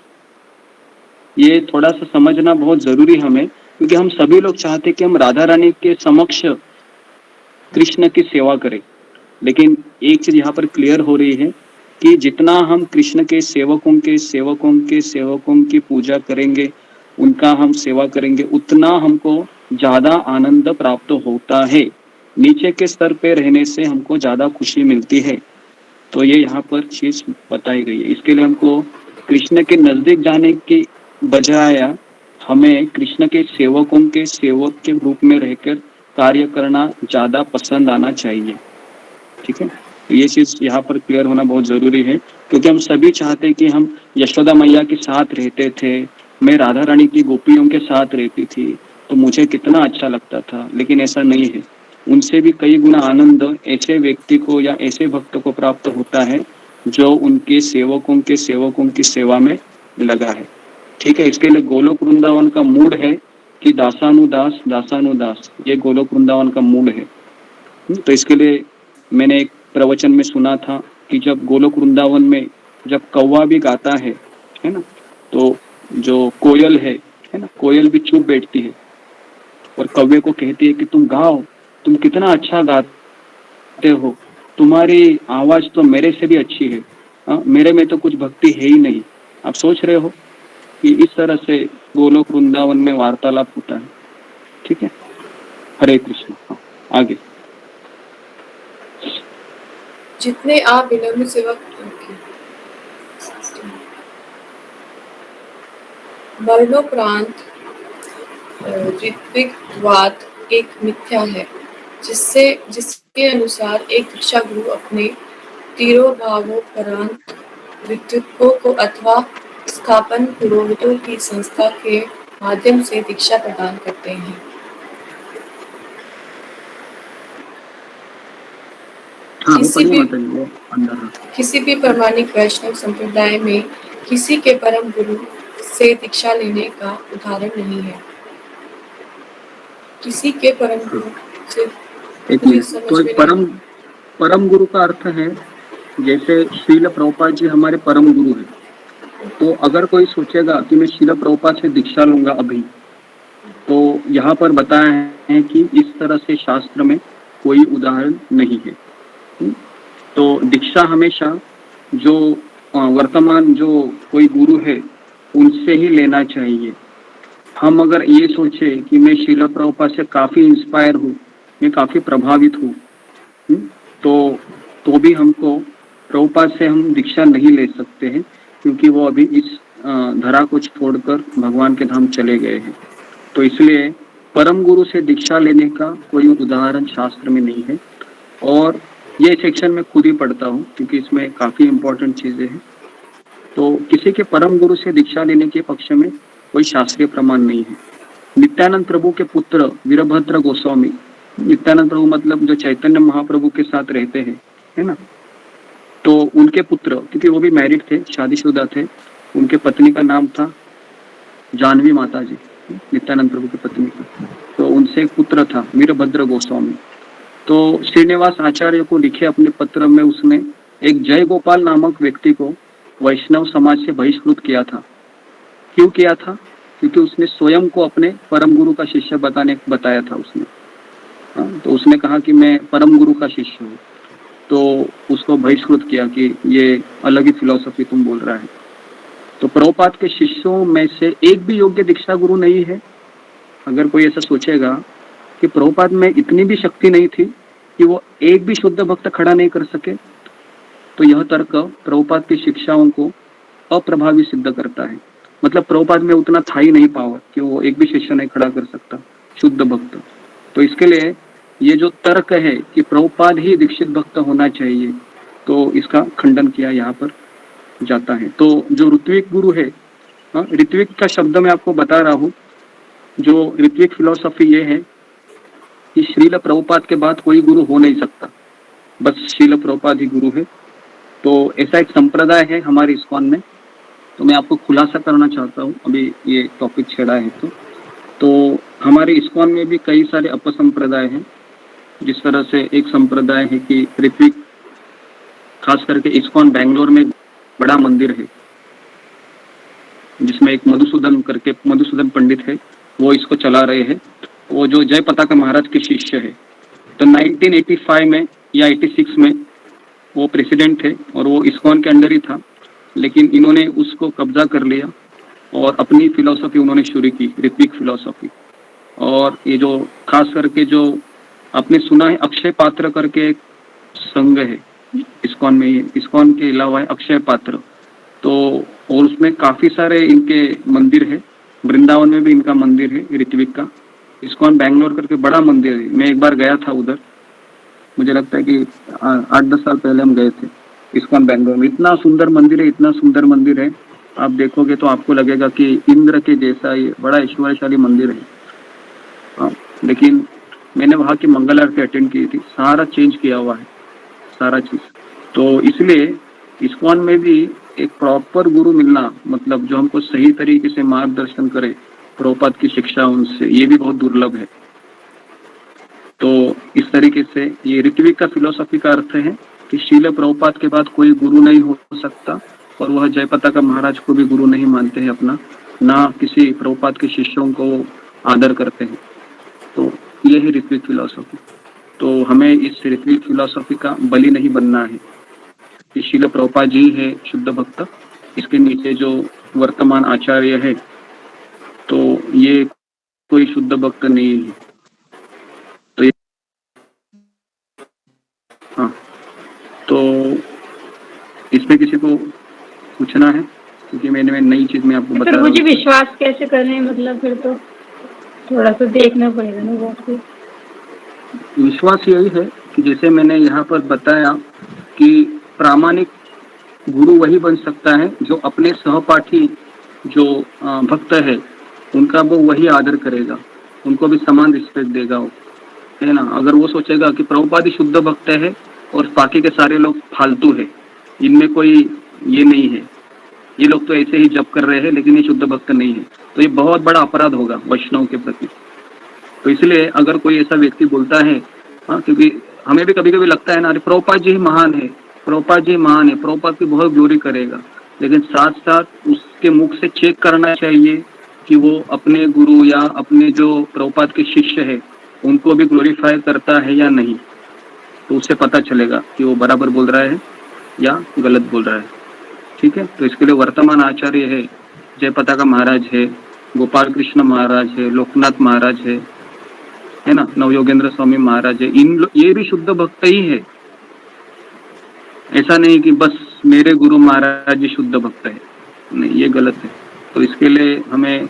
ये थोड़ा सा समझना बहुत जरूरी हमें क्योंकि हम सभी लोग चाहते कि हम राधा रानी के समक्ष कृष्ण की सेवा करें, लेकिन एक चीज यहाँ पर क्लियर हो रही है कि जितना हम कृष्ण के सेवकों के सेवकों के सेवकों की पूजा करेंगे उनका हम सेवा करेंगे उतना हमको ज्यादा आनंद प्राप्त होता है। नीचे के स्तर पे रहने से हमको ज्यादा खुशी मिलती है। तो ये यहाँ पर चीज बताई गई है। इसके लिए हमको कृष्ण के नजदीक जाने की बजाय हमें कृष्ण के सेवकों के सेवक के रूप में रहकर कार्य करना ज्यादा पसंद आना चाहिए। ठीक है, तो ये चीज यहाँ पर क्लियर होना बहुत जरूरी है क्योंकि हम सभी चाहते हैं कि हम यशोदा मैया के साथ रहते थे, मैं राधा रानी की गोपियों के साथ रहती थी तो मुझे कितना अच्छा लगता था, लेकिन ऐसा नहीं है। उनसे भी कई गुना आनंद ऐसे व्यक्ति को या ऐसे भक्त को प्राप्त होता है जो उनके सेवकों की सेवा में लगा है। ठीक है, इसके लिए गोलोक वृंदावन का मूड है कि दासानुदास दासानुदास, ये गोलोक वृंदावन का मूड है। तो इसके लिए मैंने एक प्रवचन में सुना था कि जब गोलोक वृंदावन में जब कौवा भी गाता है ना, तो जो कोयल है ना, कोयल भी चुप बैठती है और कौवे को कहती है कि तुम गाओ, तुम कितना अच्छा गाते हो, तुम्हारी आवाज तो मेरे से भी अच्छी है, मेरे में तो कुछ भक्ति है ही नहीं। आप सोच रहे हो कि इस तरह से गोलोक वृंदावन में वार्तालाप होता है। ठीक है, हरे कृष्ण। आगे जितने आप विनम्र सेवा मरणोपरांत ऋत्विकवाद एक मिथ्या है, जिसके अनुसार एक दीक्षा गुरु अपने तिरोभावोपरांत ऋत्विकों को अथवा स्थापन पुरोहितों की संस्था के माध्यम से दीक्षा प्रदान करते हैं। किसी भी प्रामाणिक वैष्णव संप्रदाय में किसी के परम गुरु से दीक्षा लेने का उदाहरण नहीं है। किसी के परम गुरु से एक मिनट, तो परम गुरु का अर्थ है, जैसे श्रील प्रभुपाद जी हमारे परम गुरु हैं, तो अगर कोई सोचेगा कि मैं श्रील प्रभुपाद से दीक्षा लूंगा अभी, तो यहाँ पर बताया है कि इस तरह से शास्त्र में कोई उदाहरण नहीं है। तो दीक्षा हमेशा जो वर्तमान जो कोई गुरु है उनसे ही लेना चाहिए। हम अगर ये सोचे कि मैं श्रील प्रभुपाद से काफी इंस्पायर हूँ, मैं काफी प्रभावित हूँ, तो भी हमको प्रभुपाद से हम दीक्षा नहीं ले सकते हैं, क्योंकि वो अभी इस धरा को छोड़कर भगवान के धाम चले गए हैं। तो इसलिए परम गुरु से दीक्षा लेने का कोई उदाहरण शास्त्र में नहीं है। और ये सेक्शन मैं खुद ही पढ़ता हूँ, क्योंकि इसमें काफी इंपॉर्टेंट चीजें हैं। तो किसी के परम गुरु से दीक्षा लेने के पक्ष में कोई शास्त्रीय प्रमाण नहीं है। नित्यानंद प्रभु के पुत्र वीरभद्र गोस्वामी, नित्यानंद प्रभु मतलब जो चैतन्य महाप्रभु के साथ रहते हैं, है ना, तो उनके पुत्र, क्योंकि वो भी मैरिड थे, शादीशुदा थे, उनके पत्नी का नाम था जानवी माता जी, नित्यानंद प्रभु की पत्नी का, तो उनसे एक पुत्र था वीरभद्र गोस्वामी। तो श्रीनिवास आचार्य को लिखे अपने पत्र में उसने एक जय गोपाल नामक व्यक्ति को वैष्णव समाज से बहिष्कृत किया था। क्यों किया था? क्योंकि उसने स्वयं को अपने परम गुरु का शिष्य बताया था उसने। तो उसने कहा कि मैं परम गुरु का शिष्य हूँ, तो उसको बहिष्कृत किया कि ये अलग ही फिलॉसफी तुम बोल रहा है। तो प्रभुपाद के शिष्यों में से एक भी योग्य दीक्षा गुरु नहीं है। अगर कोई ऐसा सोचेगा कि प्रभुपाद में इतनी भी शक्ति नहीं थी कि वो एक भी शुद्ध भक्त खड़ा नहीं कर सके, तो यह तर्क प्रभुपाद की शिक्षाओं को अप्रभावी सिद्ध करता है। मतलब प्रभुपाद में उतना था ही नहीं पावर कि वो एक भी शिष्य नहीं खड़ा कर सकता शुद्ध भक्त। तो इसके लिए ये जो तर्क है कि प्रभुपाद ही दीक्षित भक्त होना चाहिए, तो इसका खंडन किया यहाँ पर जाता है। तो जो ऋत्विक गुरु है, ऋत्विक का शब्द मैं आपको बता रहा हूँ। जो ऋत्विक फिलोसफी ये है कि श्रील प्रभुपाद के बाद कोई गुरु हो नहीं सकता, बस श्रील प्रभुपाद ही गुरु है। तो ऐसा एक संप्रदाय है हमारे इस्कॉन में। तो मैं आपको खुलासा करना चाहता हूँ, अभी ये टॉपिक छेड़ा है तो हमारे इस्कॉन में भी कई सारे अपसंप्रदाय हैं। जिस तरह से एक संप्रदाय है कि ऋत्विक, खास करके इस्कॉन बेंगलोर में बड़ा मंदिर है जिसमें एक मधुसूदन पंडित है, वो इसको चला रहे हैं। वो जो जय पताका महाराज के शिष्य है। तो 1985 में या 86 में वो प्रेसिडेंट थे और वो इस्कॉन के अंडर ही था, लेकिन इन्होंने उसको कब्जा कर लिया और अपनी फिलॉसफी उन्होंने शुरू की, ऋत्विक फिलॉसफी। और ये जो खास करके जो आपने सुना है अक्षय पात्र करके एक संघ है इस्कॉन में, इस्कॉन के अलावा है अक्षय पात्र। तो और उसमें काफी सारे इनके मंदिर है, वृंदावन में भी इनका मंदिर है ऋत्विक का। इस्कॉन बेंगलोर करके बड़ा मंदिर है, मैं एक बार गया था उधर, मुझे लगता है कि 8-10 साल पहले हम गए थे इस्कॉन बेंगलोर में। इतना सुंदर मंदिर है, इतना सुंदर मंदिर है, आप देखोगे तो आपको लगेगा कि इंद्र के जैसा ये बड़ा ऐश्वर्यशाली मंदिर है। लेकिन मैंने वहाँ की मंगल आरती अटेंड की थी, सारा चेंज किया हुआ है सारा चीज। तो इसलिए इस्कॉन में भी एक प्रॉपर गुरु मिलना, मतलब जो हमको सही तरीके से मार्गदर्शन करे प्रभुपाद की शिक्षा उनसे, ये भी बहुत दुर्लभ है। तो इस तरीके से ये ऋत्विक का फिलोसफी का अर्थ है कि श्रील प्रभुपाद के बाद कोई गुरु नहीं हो सकता, और वह जय पताका महाराज को भी गुरु नहीं मानते हैं अपना, ना किसी प्रभुपाद के शिष्यों को आदर करते हैं। तो ये है ऋत्विक फिलोसफी। तो हमें इस ऋत्विक फिलोसफी का बलि नहीं बनना है कि श्रील प्रभुपाद जी है शुद्ध भक्त, इसके नीचे जो वर्तमान आचार्य है तो ये कोई शुद्ध भक्त नहीं है। तो ये हाँ, तो इसमें किसी को पूछना है? क्योंकि मैंने नई चीज में आपको बता फिर रहा मुझे हूँ। विश्वास कैसे करें, मतलब फिर तो थोड़ा सा देखना पड़ेगा ना बहुत कुछ। विश्वास यही है कि जैसे मैंने यहाँ पर बताया कि प्रामाणिक गुरु वही बन सकता है जो अपने सहपाठी जो भक्त है उनका वो वही आदर करेगा, उनको भी समान रिस्पेक्ट देगा वो, है ना। अगर वो सोचेगा कि प्रभुपाद ही शुद्ध भक्त है और बाकी के सारे लोग फालतू है, इनमें कोई ये नहीं है, ये लोग तो ऐसे ही जप कर रहे हैं लेकिन ये शुद्ध भक्त नहीं है, तो ये बहुत बड़ा अपराध होगा वैष्णव के प्रति। तो इसलिए अगर कोई ऐसा व्यक्ति बोलता है, हाँ, क्योंकि हमें भी कभी कभी लगता है ना, अरे प्रभुपाद जी महान है, प्रभुपाद जी महान है, प्रभुपाद की बहुत ग्लोरी करेगा, लेकिन साथ साथ उसके मुख से चेक करना चाहिए कि वो अपने गुरु या अपने जो प्रभुपाद के शिष्य है उनको भी ग्लोरीफाई करता है या नहीं, तो उससे पता चलेगा कि वो बराबर बोल रहा है या गलत बोल रहा है। ठीक है, तो इसके लिए वर्तमान आचार्य है, जय पताका महाराज है, गोपाल कृष्ण महाराज है, लोकनाथ महाराज है ना, नवयोगेंद्र स्वामी महाराज है, ये भी शुद्ध भक्त ही है। ऐसा नहीं कि बस मेरे गुरु महाराज जी शुद्ध भक्त है, नहीं, ये गलत है। तो इसके लिए हमें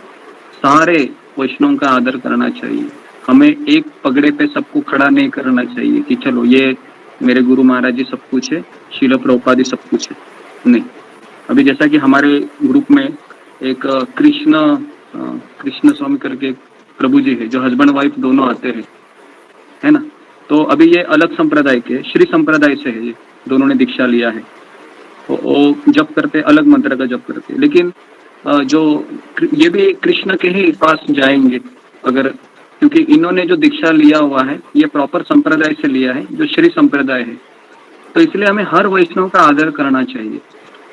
सारे वैष्णव का आदर करना चाहिए, हमें एक पगड़े पे सबको खड़ा नहीं करना चाहिए कि चलो ये मेरे गुरु महाराज जी सब कुछ है, शील प्रभुपाद जी सब कुछ है, नहीं। अभी जैसा कि हमारे ग्रुप में एक कृष्ण स्वामी करके प्रभु जी है, जो हस्बैंड वाइफ दोनों आते हैं, है ना। तो अभी ये अलग संप्रदाय के श्री संप्रदाय से है, ये दोनों ने दीक्षा लिया है, तो वो जप करते, अलग मंत्र का जप करते, लेकिन जो ये भी कृष्ण के ही पास जाएंगे अगर, क्योंकि इन्होंने जो दीक्षा लिया हुआ है ये प्रॉपर संप्रदाय से लिया है, जो श्री संप्रदाय है। तो इसलिए हमें हर वैष्णव का आदर करना चाहिए,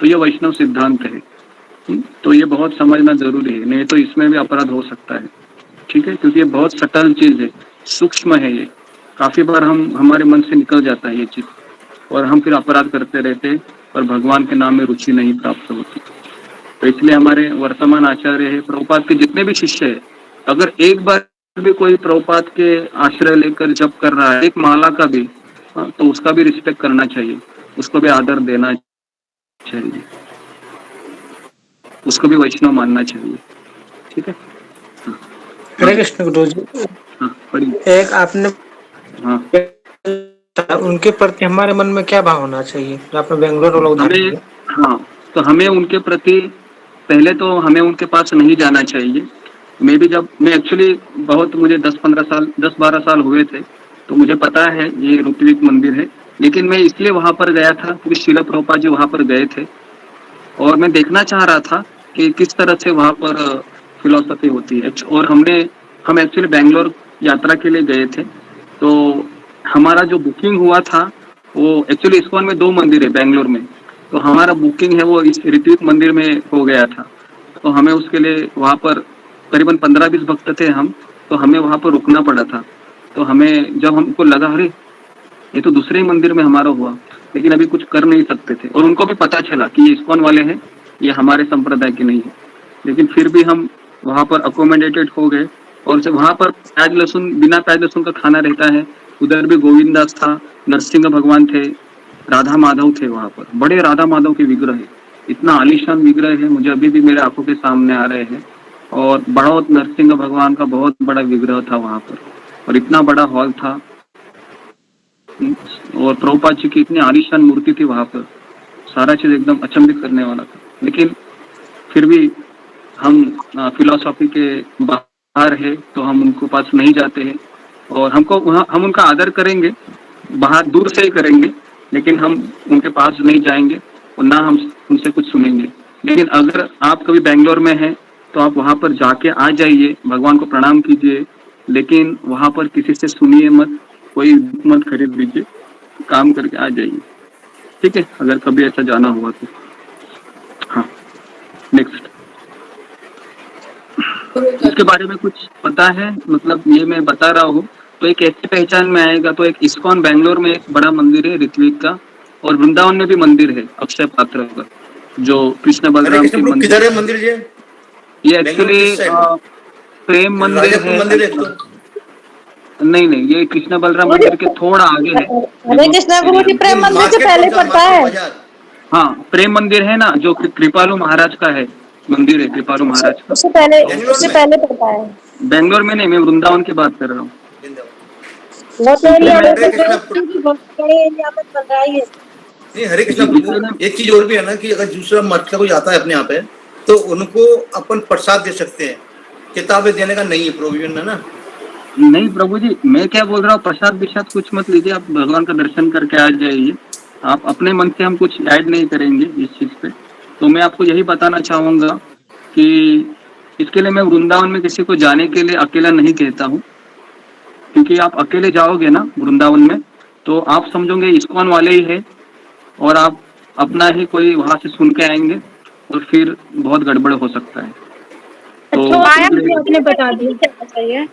तो ये वैष्णव सिद्धांत है। तो ये बहुत समझना जरूरी है, नहीं तो इसमें भी अपराध हो सकता है। ठीक है, क्योंकि ये बहुत सटल चीज है, सूक्ष्म है, ये काफी बार हमारे मन से निकल जाता है ये चीज, और हम फिर अपराध करते रहते हैं और भगवान के नाम में रुचि नहीं प्राप्त होती। तो इसलिए हमारे वर्तमान आचार्य है, प्रभुपाद के जितने भी शिष्य है, अगर एक बार भी कोई प्रभुपाद के आश्रय लेकर जप कर रहा है, एक माला का भी, तो उसका भी रिस्पेक्ट करना चाहिए, उसको भी आदर देना चाहिए, उसको भी वैष्णव मानना चाहिए। ठीक है, हरे कृष्ण गुरु जी। हाँ, एक आपने उनके प्रति हमारे मन में क्या भाव होना चाहिए, जो आपने बेंगलोर लोग हमें, हाँ, तो हमें उनके प्रति पहले तो हमें उनके पास नहीं जाना चाहिए। मैं एक्चुअली बहुत, मुझे 10-12 साल हुए थे, तो मुझे पता है ये ऋत्विक मंदिर है, लेकिन मैं इसलिए वहां पर गया था क्योंकि शील प्रभुपाद जी वहां पर गए थे और मैं देखना चाह रहा था कि किस तरह से वहां पर फिलोसफी होती है। और हम एक्चुअली बेंगलोर यात्रा के लिए गए थे, तो हमारा जो बुकिंग हुआ था वो एक्चुअली इस्कॉन में 2 मंदिर है बेंगलोर में, तो हमारा बुकिंग है वो इस ऋत्विक मंदिर में हो गया था। तो हमें उसके लिए वहाँ पर करीबन 15-20 भक्त थे हम, तो हमें वहाँ पर रुकना पड़ा था। तो हमें जब हमको लगा अरे ये तो दूसरे ही मंदिर में हमारा हुआ, लेकिन अभी कुछ कर नहीं सकते थे, और उनको भी पता चला कि ये इस्कॉन वाले हैं, ये हमारे संप्रदाय के नहीं है, लेकिन फिर भी हम वहाँ पर अकोमोडेटेड हो गए। और वहाँ पर बिना प्याज लहसुन का खाना रहता है। उधर भी गोविंदास था, नरसिंह भगवान थे, राधा माधव थे, वहाँ पर बड़े राधा माधव के विग्रह है, इतना आलीशान विग्रह है, मुझे अभी भी मेरे आंखों के सामने आ रहे हैं। और बहुत नरसिंह भगवान का बहुत बड़ा विग्रह था वहाँ पर, और इतना बड़ा हॉल था, और प्रभुपाद जी की इतनी आलीशान मूर्ति थी वहाँ पर, सारा चीज एकदम अचंभित करने वाला था। लेकिन फिर भी हम फिलोसॉफी के बाहर है, तो हम उनको पास नहीं जाते हैं, और हम उनका आदर करेंगे, बाहर दूर से ही करेंगे, लेकिन हम उनके पास नहीं जाएंगे और ना हम उनसे कुछ सुनेंगे। लेकिन अगर आप कभी बेंगलोर में हैं तो आप वहाँ पर जाके आ जाइए, भगवान को प्रणाम कीजिए, लेकिन वहाँ पर किसी से सुनिए मत, कोई मत खरीद लीजिए, काम करके आ जाइए। ठीक है, अगर कभी ऐसा जाना हुआ तो। हाँ, नेक्स्ट। इसके बारे में कुछ पता है? मतलब ये मैं बता रहा हूँ, तो एक ऐसी पहचान में आएगा। तो एक इस्कॉन बेंगलोर में एक बड़ा मंदिर है ऋत्विक का, और वृंदावन में भी मंदिर है अक्षय पात्र का, जो कृष्ण बलराम की मंदिर। किधर है मंदिर जी? ये एक्चुअली प्रेम मंदिर है। नहीं, ये कृष्ण बलराम मंदिर के थोड़ा आगे है। हरे कृष्ण गुरु जी, प्रेम मंदिर से पहले पड़ता है। हाँ, प्रेम मंदिर है ना, जो कृपालु महाराज का है मंदिर है, कृपालु महाराज का। उससे पहले पड़ता है। बेंगलोर में नहीं, मैं वृंदावन की बात कर रहा हूँ। वो तो एरिया में हरे कृष्णा बहुत बड़े एरिया में बन रहा है ये। नहीं, हरे कृष्णा प्रभु, एक चीज और भी है ना कि अगर दूसरा मत का कोई आता है अपने यहाँ पे तो उनको अपन प्रसाद दे सकते हैं, किताबें देने का नहीं है, प्रोविजन है ना। नहीं प्रभु जी, मैं क्या बोल रहा हूँ, प्रसाद विसाद कुछ मत लीजिए, आप भगवान का दर्शन करके आ जाइए। आप अपने मन से हम कुछ ऐड नहीं करेंगे इस चीज पे। तो मैं आपको यही बताना चाहूंगा कि इसके लिए मैं वृंदावन में किसी को जाने के लिए अकेला नहीं कहता हूँ, क्योंकि आप अकेले जाओगे ना वृंदावन में तो आप समझोगे इस्कॉन वाले ही है, और आप अपना ही कोई वहां से सुन के आएंगे और फिर बहुत गड़बड़ हो सकता है। तो आपने बता दिया चाहिए।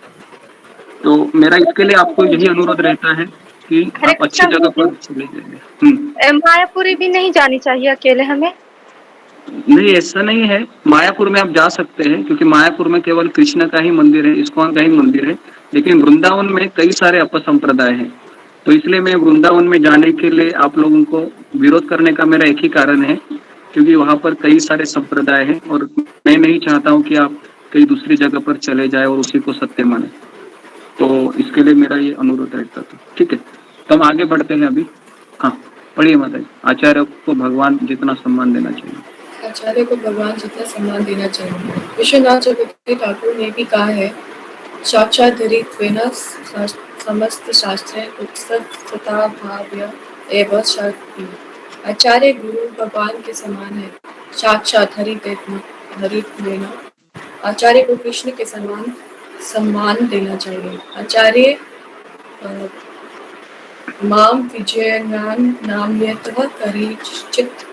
तो मेरा इसके लिए आपको यही अनुरोध रहता है कि आप अच्छी जगह पर चले जाइए। मायापुरी भी नहीं जानी चाहिए अकेले हमें? नहीं, ऐसा नहीं है, मायापुर में आप जा सकते हैं, क्योंकि मायापुर में केवल कृष्ण का ही मंदिर है, इस्कॉन का ही मंदिर है। लेकिन वृंदावन में कई सारे अपसंप्रदाय हैं, तो इसलिए मैं वृंदावन में जाने के लिए आप लोगों को विरोध करने का मेरा एक ही कारण है, क्योंकि वहां पर कई सारे संप्रदाय हैं और मैं नहीं चाहता हूँ कि आप कहीं दूसरी जगह पर चले जाए और उसी को सत्य माने। तो इसके लिए मेरा ये अनुरोध रहता था। ठीक है, तो हम आगे बढ़ते हैं अभी। हाँ, पढ़िए माता जी। आचार्य को भगवान जितना सम्मान देना चाहिए। आचार्य को भगवान जितना सम्मान देना चाहिए। विश्वनाथ चक्रवर्ती ठाकुर ने भी कहा है, साक्षादरित्वेन समस्त शास्त्रे उत्सतता भाव्य एवं शक्ति। आचार्य गुरु भगवान के समान है। साक्षात हरित्वेन आचार्य को कृष्ण के समान सम्मान देना चाहिए। आचार्य माम विजयनान नाम्यतः करिचित।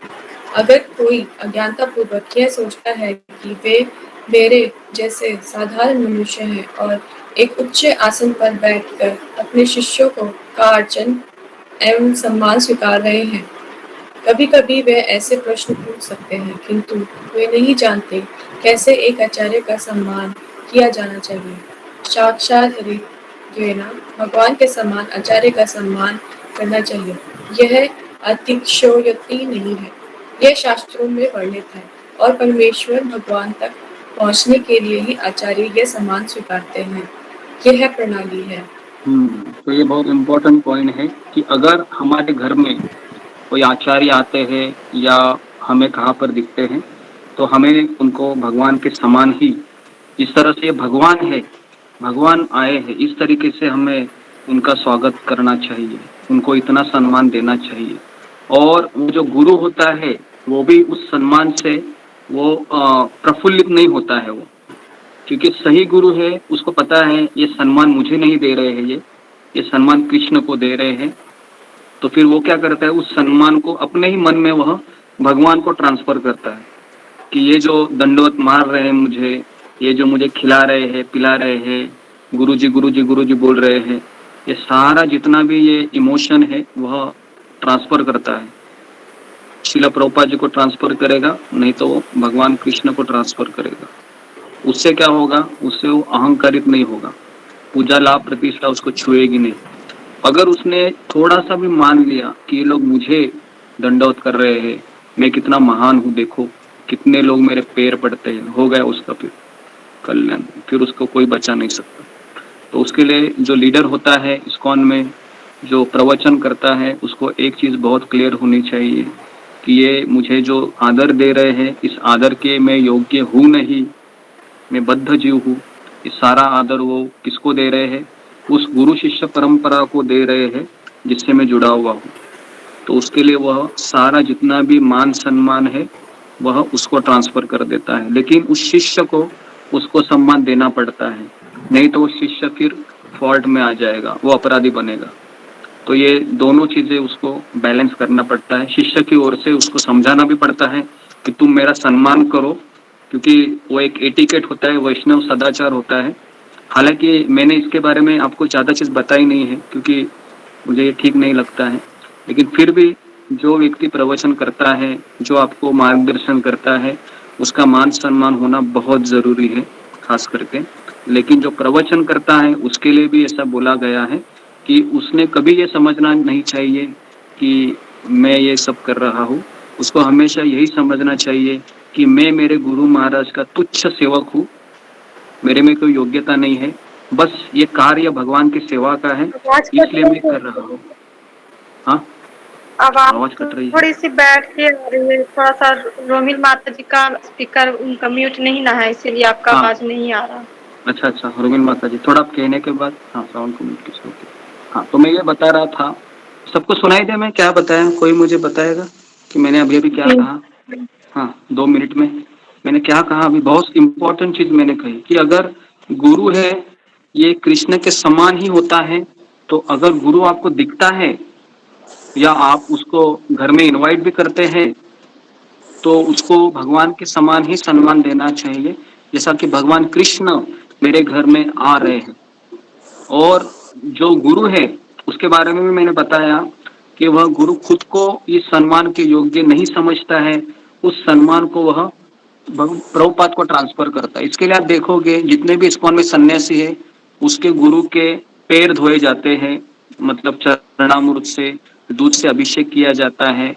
अगर कोई अज्ञानता पूर्वक यह सोचता है कि वे मेरे जैसे साधारण मनुष्य हैं और एक उच्च आसन पर बैठकर अपने शिष्यों का अर्चन एवं सम्मान स्वीकार रहे हैं, कभी कभी वे ऐसे प्रश्न पूछ सकते हैं, किंतु वे नहीं जानते कैसे एक आचार्य का सम्मान किया जाना चाहिए। साक्षात हरिद्वेना भगवान के समान आचार्य का सम्मान करना चाहिए। यह अतिशयोक्ति नहीं है, यह शास्त्रों में वर्णित है और परमेश्वर भगवान तक पहुंचने के लिए ही आचार्य यह सम्मान स्वीकारते हैं। यह प्रणाली है। तो ये बहुत इम्पोर्टेंट पॉइंट है कि अगर हमारे घर में कोई आचार्य आते हैं या हमें कहाँ पर दिखते हैं तो हमें उनको भगवान के समान ही, इस तरह से भगवान है, भगवान आए हैं, इस तरीके से हमें उनका स्वागत करना चाहिए, उनको इतना सम्मान देना चाहिए। और वो जो गुरु होता है वो भी उस सम्मान से वो प्रफुल्लित नहीं होता है वो, क्योंकि सही गुरु है उसको पता है ये सम्मान मुझे नहीं दे रहे हैं, ये सम्मान कृष्ण को दे रहे हैं। तो फिर वो क्या करता है, उस सम्मान को अपने ही मन में वह भगवान को ट्रांसफर करता है कि ये जो दंडवत मार रहे हैं मुझे, ये जो मुझे खिला रहे हैं पिला रहे हैं, गुरुजी गुरुजी गुरुजी बोल रहे हैं, ये सारा जितना भी ये इमोशन है वह ट्रांसफर करता है। शिला प्रभुपाद जी को ट्रांसफर करेगा, नहीं तो वो भगवान कृष्ण को ट्रांसफर करेगा। उससे क्या होगा, उससे वो अहंकारित नहीं होगा, पूजा लाभ प्रतिष्ठा उसको छुएगी नहीं। अगर उसने थोड़ा सा भी मान लिया कि ये लोग मुझे दंडवत कर रहे हैं, मैं कितना महान हूँ, देखो कितने लोग मेरे पैर पड़ते हैं, हो गया उसका फिर कल्याण, फिर उसको कोई बचा नहीं सकता। तो उसके लिए जो लीडर होता है इस्कॉन में, जो प्रवचन करता है, उसको एक चीज बहुत क्लियर होनी चाहिए कि ये मुझे जो आदर दे रहे हैं, इस आदर के मैं योग्य हूँ नहीं, मैं बद्ध जीव हूँ। इस सारा आदर वो किसको दे रहे हैं, उस गुरु शिष्य परंपरा को दे रहे हैं जिससे मैं जुड़ा हुआ हूँ। तो उसके लिए वह सारा जितना भी मान सम्मान है वह उसको ट्रांसफर कर देता है, लेकिन उस शिष्य को उसको सम्मान देना पड़ता है, नहीं तो वो शिष्य फिर फॉल्ट में आ जाएगा, वो अपराधी बनेगा। तो ये दोनों चीजें उसको बैलेंस करना पड़ता है। शिष्य की ओर से उसको समझाना भी पड़ता है कि तुम मेरा सम्मान करो, क्योंकि वो एक एटिकेट होता है, वैष्णव सदाचार होता है। हालांकि मैंने इसके बारे में आपको ज़्यादा चीज़ बताई नहीं है क्योंकि मुझे ये ठीक नहीं लगता है, लेकिन फिर भी जो व्यक्ति प्रवचन करता है, जो आपको मार्गदर्शन करता है, उसका मान सम्मान होना बहुत ज़रूरी है खास करके। लेकिन जो प्रवचन करता है उसके लिए भी ऐसा बोला गया है कि उसने कभी ये समझना नहीं चाहिए कि मैं ये सब कर रहा हूँ, उसको हमेशा यही समझना चाहिए कि मैं मेरे गुरु महाराज का तुच्छ सेवक हूँ, मेरे में कोई योग्यता नहीं है, बस ये कार्य भगवान की सेवा का है, आवाज कट इसलिए मैं रही है। कर रहा हूँ। हाँ, आवाज आवाज कट रही है। थोड़ी सी बैठ के आ रही है, थोड़ा सा रोमिल माता जी का स्पीकर उनका म्यूट नहीं ना है, इसीलिए आपका हाँ। आवाज नहीं आ रहा। अच्छा, रोमिल माता जी थोड़ा आप कहने के बाद, हाँ साउंड को म्यूट कीजिए। ओके। हाँ, तो मैं ये बता रहा था, सबको सुनाई दे मैं क्या बताया? कोई मुझे बताएगा कि मैंने अभी क्या कहा? हाँ, 2 मिनट में मैंने क्या कहा? अभी बहुत इंपॉर्टेंट चीज मैंने कही कि अगर गुरु है ये कृष्ण के समान ही होता है, तो अगर गुरु आपको दिखता है या आप उसको घर में इनवाइट भी करते हैं, तो उसको भगवान के समान ही सम्मान देना चाहिए, जैसा कि भगवान कृष्ण मेरे घर में आ रहे हैं। और जो गुरु है उसके बारे में भी मैंने बताया कि वह गुरु खुद को इस सम्मान के योग्य नहीं समझता है, उस सम्मान को वह प्रभुपाद को ट्रांसफर करता है। इसके लिए आप देखोगे जितने भी इस्कॉन में सन्यासी है, उसके गुरु के पैर धोए जाते हैं, मतलब चरणामृत से, दूध से अभिषेक किया जाता है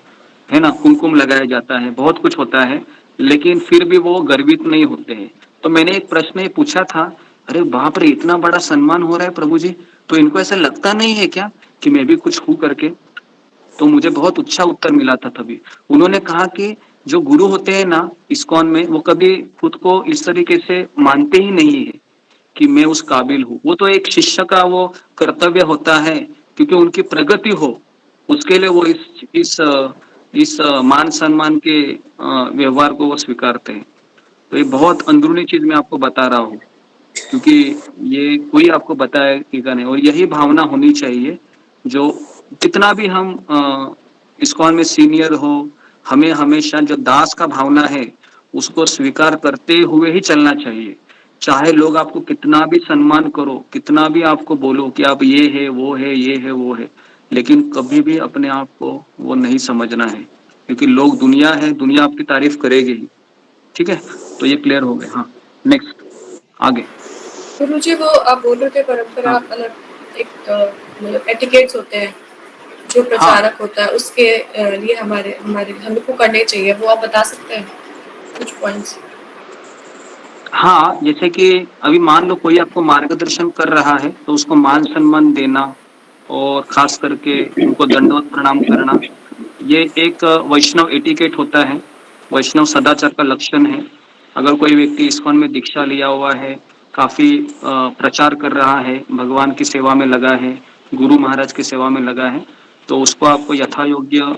ना, कुमकुम लगाया जाता है, बहुत कुछ होता है, लेकिन फिर भी वो गर्वित नहीं होते हैं। तो मैंने एक प्रश्न ये पूछा था, अरे बाप रे, इतना बड़ा सम्मान हो रहा है प्रभु जी, तो इनको ऐसा लगता नहीं है क्या कि मैं भी कुछ हूं करके? तो मुझे बहुत अच्छा उत्तर मिला था तभी। उन्होंने कहा कि जो गुरु होते हैं ना इस्कॉन में, वो कभी खुद को इस तरीके से मानते ही नहीं है कि मैं उस काबिल हूँ। वो तो एक शिष्य का वो कर्तव्य होता है, क्योंकि उनकी प्रगति हो उसके लिए वो इस मान सम्मान के व्यवहार को वो स्वीकारते हैं। तो ये बहुत अंदरूनी चीज मैं आपको बता रहा हूँ, क्योंकि ये कोई आपको बताएगा नहीं, और यही भावना होनी चाहिए। जो कितना भी हम इस्कॉन में सीनियर हो, हमें हमेशा जो दास का भावना है उसको स्वीकार करते हुए ही चलना चाहिए। चाहे लोग आपको कितना भी सम्मान करो, कितना भी आपको बोलो कि आप ये है वो है ये है वो है, लेकिन कभी भी अपने आप को वो नहीं समझना है, क्योंकि लोग दुनिया है, दुनिया आपकी तारीफ करेगी ही। ठीक है, तो ये क्लियर हो गए। हाँ, नेक्स्ट आगे। गुरुजी, वो आप बोल रहे थे परंपरा हाँ। मतलब एक मतलब एटिकेट्स होते हैं जो प्रचारक होता है, उसके लिए हमारे हमारे हमको करने चाहिए, वो आप बता सकते हैं कुछ पॉइंट्स? हाँ, जैसे कि अभी मान लो कोई आपको मार्गदर्शन कर रहा है, तो उसको मान सम्मान देना और खास करके उनको दंडवत प्रणाम करना, ये एक वैष्णव एटिकेट होता है, वैष्णव सदाचार का लक्षण है। अगर कोई व्यक्ति इस्कॉन में दीक्षा लिया हुआ है, काफी प्रचार कर रहा है, भगवान की सेवा में लगा है, गुरु महाराज की सेवा में लगा है, तो उसको आपको यथा योग्य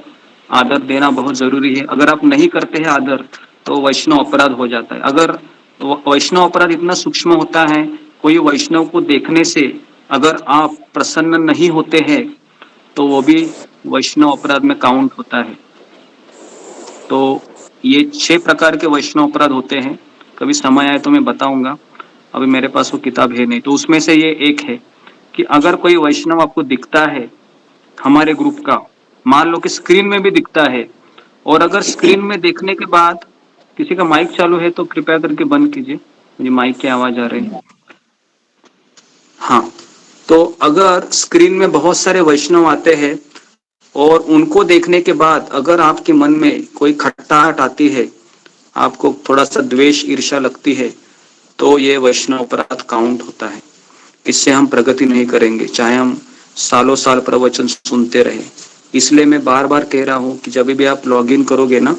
आदर देना बहुत जरूरी है। अगर आप नहीं करते हैं आदर, तो वैष्णव अपराध हो जाता है। अगर वैष्णव अपराध इतना सूक्ष्म होता है, कोई वैष्णव को देखने से अगर आप प्रसन्न नहीं होते हैं, तो वो भी वैष्णव अपराध में काउंट होता है। तो ये 6 प्रकार के वैष्णव अपराध होते हैं, कभी समय आए तो मैं बताऊंगा, अभी मेरे पास वो किताब है नहीं। तो उसमें से ये एक है कि अगर कोई वैष्णव आपको दिखता है हमारे ग्रुप का, मान लो कि स्क्रीन में भी दिखता है, और अगर स्क्रीन में देखने के बाद, किसी का माइक चालू है तो कृपया करके बंद कीजिए, मुझे माइक की आवाज आ रही है। हाँ, तो अगर स्क्रीन में बहुत सारे वैष्णव आते हैं और उनको देखने के बाद अगर आपके मन में कोई खटपटाहट आती है, आपको थोड़ा सा द्वेष ईर्ष्या लगती है, तो ये वैष्णव अपराध काउंट होता है। इससे हम प्रगति नहीं करेंगे, चाहे हम सालों साल प्रवचन सुनते रहे। इसलिए मैं बार बार कह रहा हूँ कि जब भी आप लॉग इन करोगे ना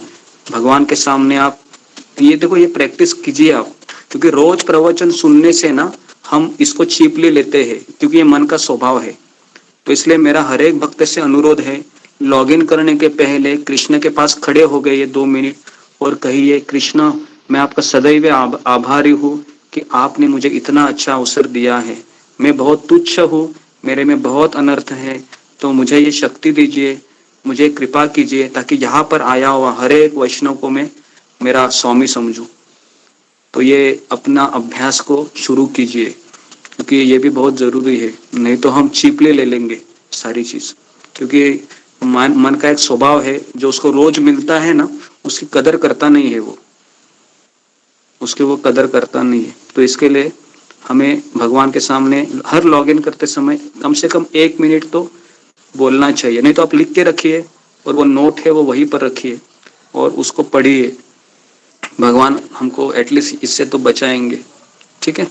भगवान के सामने, आप ये देखो, ये प्रैक्टिस कीजिए आप, क्योंकि रोज प्रवचन सुनने से ना हम इसको चीपली लेते हैं, क्योंकि ये मन का स्वभाव है। तो इसलिए मेरा हर एक भक्त से अनुरोध है, लॉगिन करने के पहले कृष्ण के पास खड़े हो गए ये 2 मिनट और कहिए, कृष्ण मैं आपका सदैव आभारी हूँ कि आपने मुझे इतना अच्छा अवसर दिया है। मैं बहुत तुच्छ हूँ, मेरे में बहुत अनर्थ है, तो मुझे ये शक्ति दीजिए, मुझे कृपा कीजिए, ताकि यहाँ पर आया हुआ हर एक वैष्णव को मैं मेरा स्वामी समझूं। तो ये अपना अभ्यास को शुरू कीजिए, क्योंकि ये भी बहुत जरूरी है, नहीं तो हम चीपली ले लेंगे सारी चीज। क्योंकि मन का एक स्वभाव है, जो उसको रोज मिलता है ना, उसकी कदर करता नहीं है, वो कदर करता नहीं है। तो इसके लिए हमें भगवान के सामने हर लॉगिन करते समय कम से कम 1 मिनट तो बोलना चाहिए। नहीं तो आप लिख के रखिए, और वो नोट है वो वहीं पर रखिए, और उसको पढ़िए, भगवान हमको एटलीस्ट इससे तो बचाएंगे। ठीक है,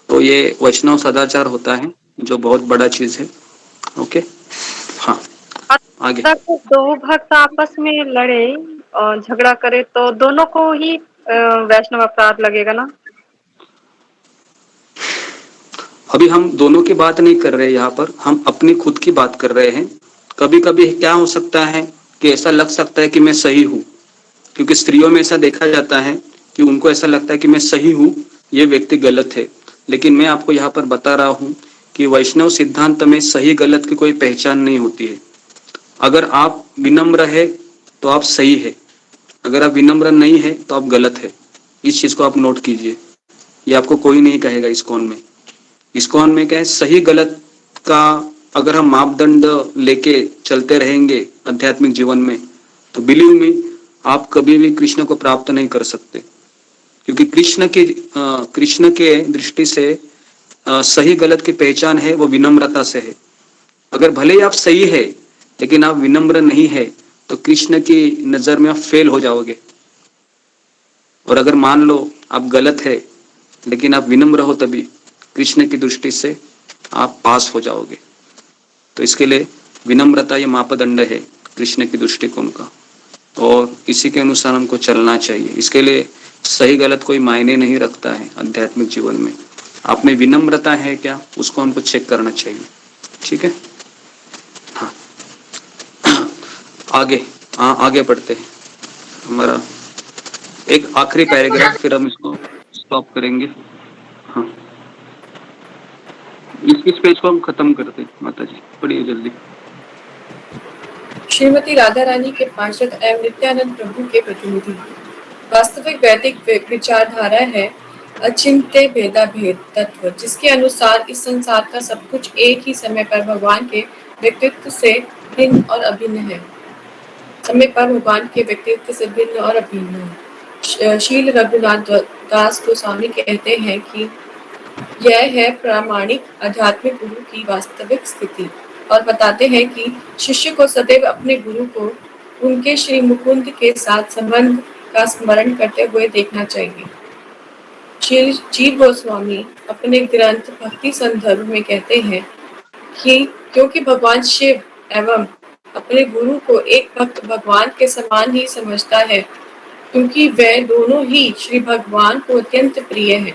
तो ये वैष्णव सदाचार होता है जो बहुत बड़ा चीज है। ओके, हाँ आगे। अगर दो भक्त आपस में लड़े और झगड़ा करे तो दोनों को ही वैष्णव अपराध लगेगा ना? अभी हम दोनों की बात नहीं कर रहे, यहाँ पर हम अपनी खुद की बात कर रहे हैं। कभी कभी क्या हो सकता है कि ऐसा लग सकता है कि मैं सही हूँ, क्योंकि स्त्रियों में ऐसा देखा जाता है कि उनको ऐसा लगता है कि मैं सही हूँ, ये व्यक्ति गलत है। लेकिन मैं आपको यहाँ पर बता रहा हूँ कि वैष्णव सिद्धांत में सही गलत की कोई पहचान नहीं होती है। अगर आप विनम्र है तो आप सही है, अगर आप विनम्र नहीं है तो आप गलत है। इस चीज को आप नोट कीजिए, ये आपको कोई नहीं कहेगा इस्कॉन में। इस्कॉन में क्या है, सही गलत का अगर हम मापदंड लेके चलते रहेंगे आध्यात्मिक जीवन में, तो बिलीव मी आप कभी भी कृष्ण को प्राप्त नहीं कर सकते। क्योंकि कृष्ण के दृष्टि से सही गलत की पहचान है वो विनम्रता से है। अगर भले ही आप सही है लेकिन आप विनम्र नहीं है तो कृष्ण की नजर में आप फेल हो जाओगे। और अगर मान लो आप गलत है लेकिन आप विनम्र हो, तभी कृष्ण की दृष्टि से आप पास हो जाओगे। तो इसके लिए विनम्रता ये मापदंड है कृष्ण की दृष्टिकोण का, और इसी के अनुसार हमको चलना चाहिए। इसके लिए सही गलत कोई मायने नहीं रखता है आध्यात्मिक जीवन में। आप में विनम्रता है क्या, उसको हमको चेक करना चाहिए। ठीक है, हाँ आगे, हाँ आगे बढ़ते हैं। हमारा एक आखिरी पैराग्राफ, फिर हम इसको स्टॉप करेंगे। हाँ, इस पेज को हम खत्म करते हैं। माता जी पढ़िए जल्दी। श्रीमती राधा रानी के पार्षद एवं नित्यानंद प्रभु के प्रतिनिधि। वास्तविक वैदिक विचारधारा है अचिंत्य भेदा भेद तत्व, जिसके अनुसार इस संसार का सब कुछ एक ही समय पर भगवान के व्यक्तित्व से भिन्न और अभिन्न है। शील रघुनाथ दास गोस्वामी कहते हैं कि यह है प्रामाणिक आध्यात्मिक गुरु की वास्तविक स्थिति, और बताते हैं कि शिष्य को सदैव अपने गुरु को उनके श्री मुकुंद के साथ संबंध का स्मरण करते हुए देखना चाहिए। श्री जीव गोस्वामी अपने ग्रंथ भक्ति संदर्भ में कहते हैं कि क्योंकि भगवान शिव एवं अपने गुरु को एक भक्त भगवान के समान ही समझता है, क्योंकि वे दोनों ही श्री भगवान को अत्यंत प्रिय है,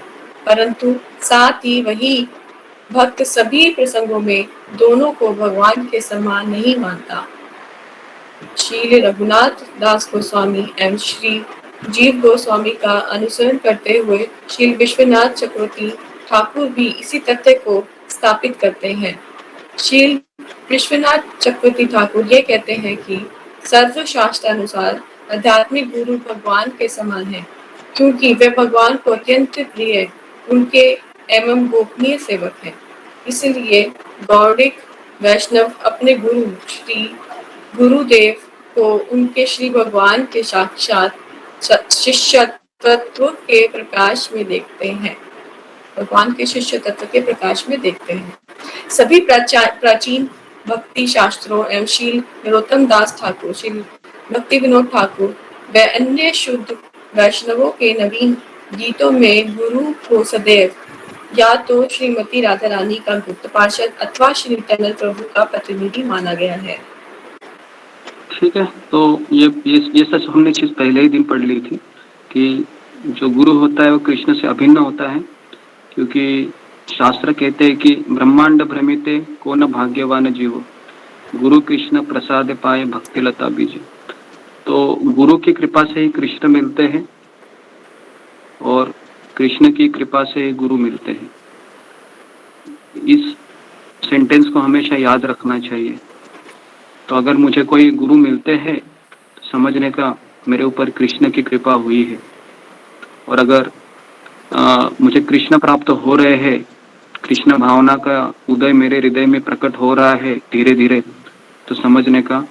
परंतु साथ ही वही भक्त सभी प्रसंगों में दोनों को भगवान के समान नहीं मानता। श्री रघुनाथ दास गोस्वामी एवं श्री जीव गोस्वामी का अनुसरण करते हुए श्री विश्वनाथ चक्रवर्ती ठाकुर भी इसी तथ्य को स्थापित करते हैं। श्री विश्वनाथ चक्रवर्ती ठाकुर ये कहते हैं कि सर्व शास्त्रानुसार आध्यात्मिक गुरु भगवान के समान है, क्योंकि वे भगवान को अत्यंत प्रिय उनके एवं गोपनीय सेवक हैं। इसलिए गौड़िक वैष्णव अपने गुरु श्री गुरुदेव को उनके श्री भगवान के साक्षात शिष्य तत्व के प्रकाश में देखते हैं। भगवान के शिष्य तत्व के प्रकाश में देखते हैं। सभी प्राचीन भक्ति शास्त्रों एवं श्री नरोत्तम दास ठाकुर, श्री भक्ति विनोद ठाकुर व अन्य शुद्ध वैष्णवों के नवीन गीतों में गुरु को सदैव या तो श्रीमती राधा रानी का गुप्त पार्षद अथवा श्री नित्यानंद प्रभु का प्रतिनिधि माना गया है। ठीक है, तो ये सच हमने चीज पहले ही दिन पढ़ ली थी कि जो गुरु होता है वो कृष्ण से अभिन्न होता है, क्योंकि शास्त्र कहते हैं कि ब्रह्मांड भ्रमिते को न भाग्यवान जीव, गुरु कृष्ण प्रसाद पाए भक्ति लता बीज। तो गुरु की कृपा से ही कृष्ण मिलते हैं और कृष्ण की कृपा से ही गुरु मिलते हैं। इस सेंटेंस को हमेशा याद रखना चाहिए। तो अगर मुझे कोई गुरु मिलते हैं तो समझने का मेरे ऊपर कृष्ण की कृपा हुई है, और अगर मुझे कृष्ण प्राप्त हो रहे हैं, कृष्ण भावना का उदय मेरे हृदय में प्रकट हो रहा है धीरे धीरे, तो समझने का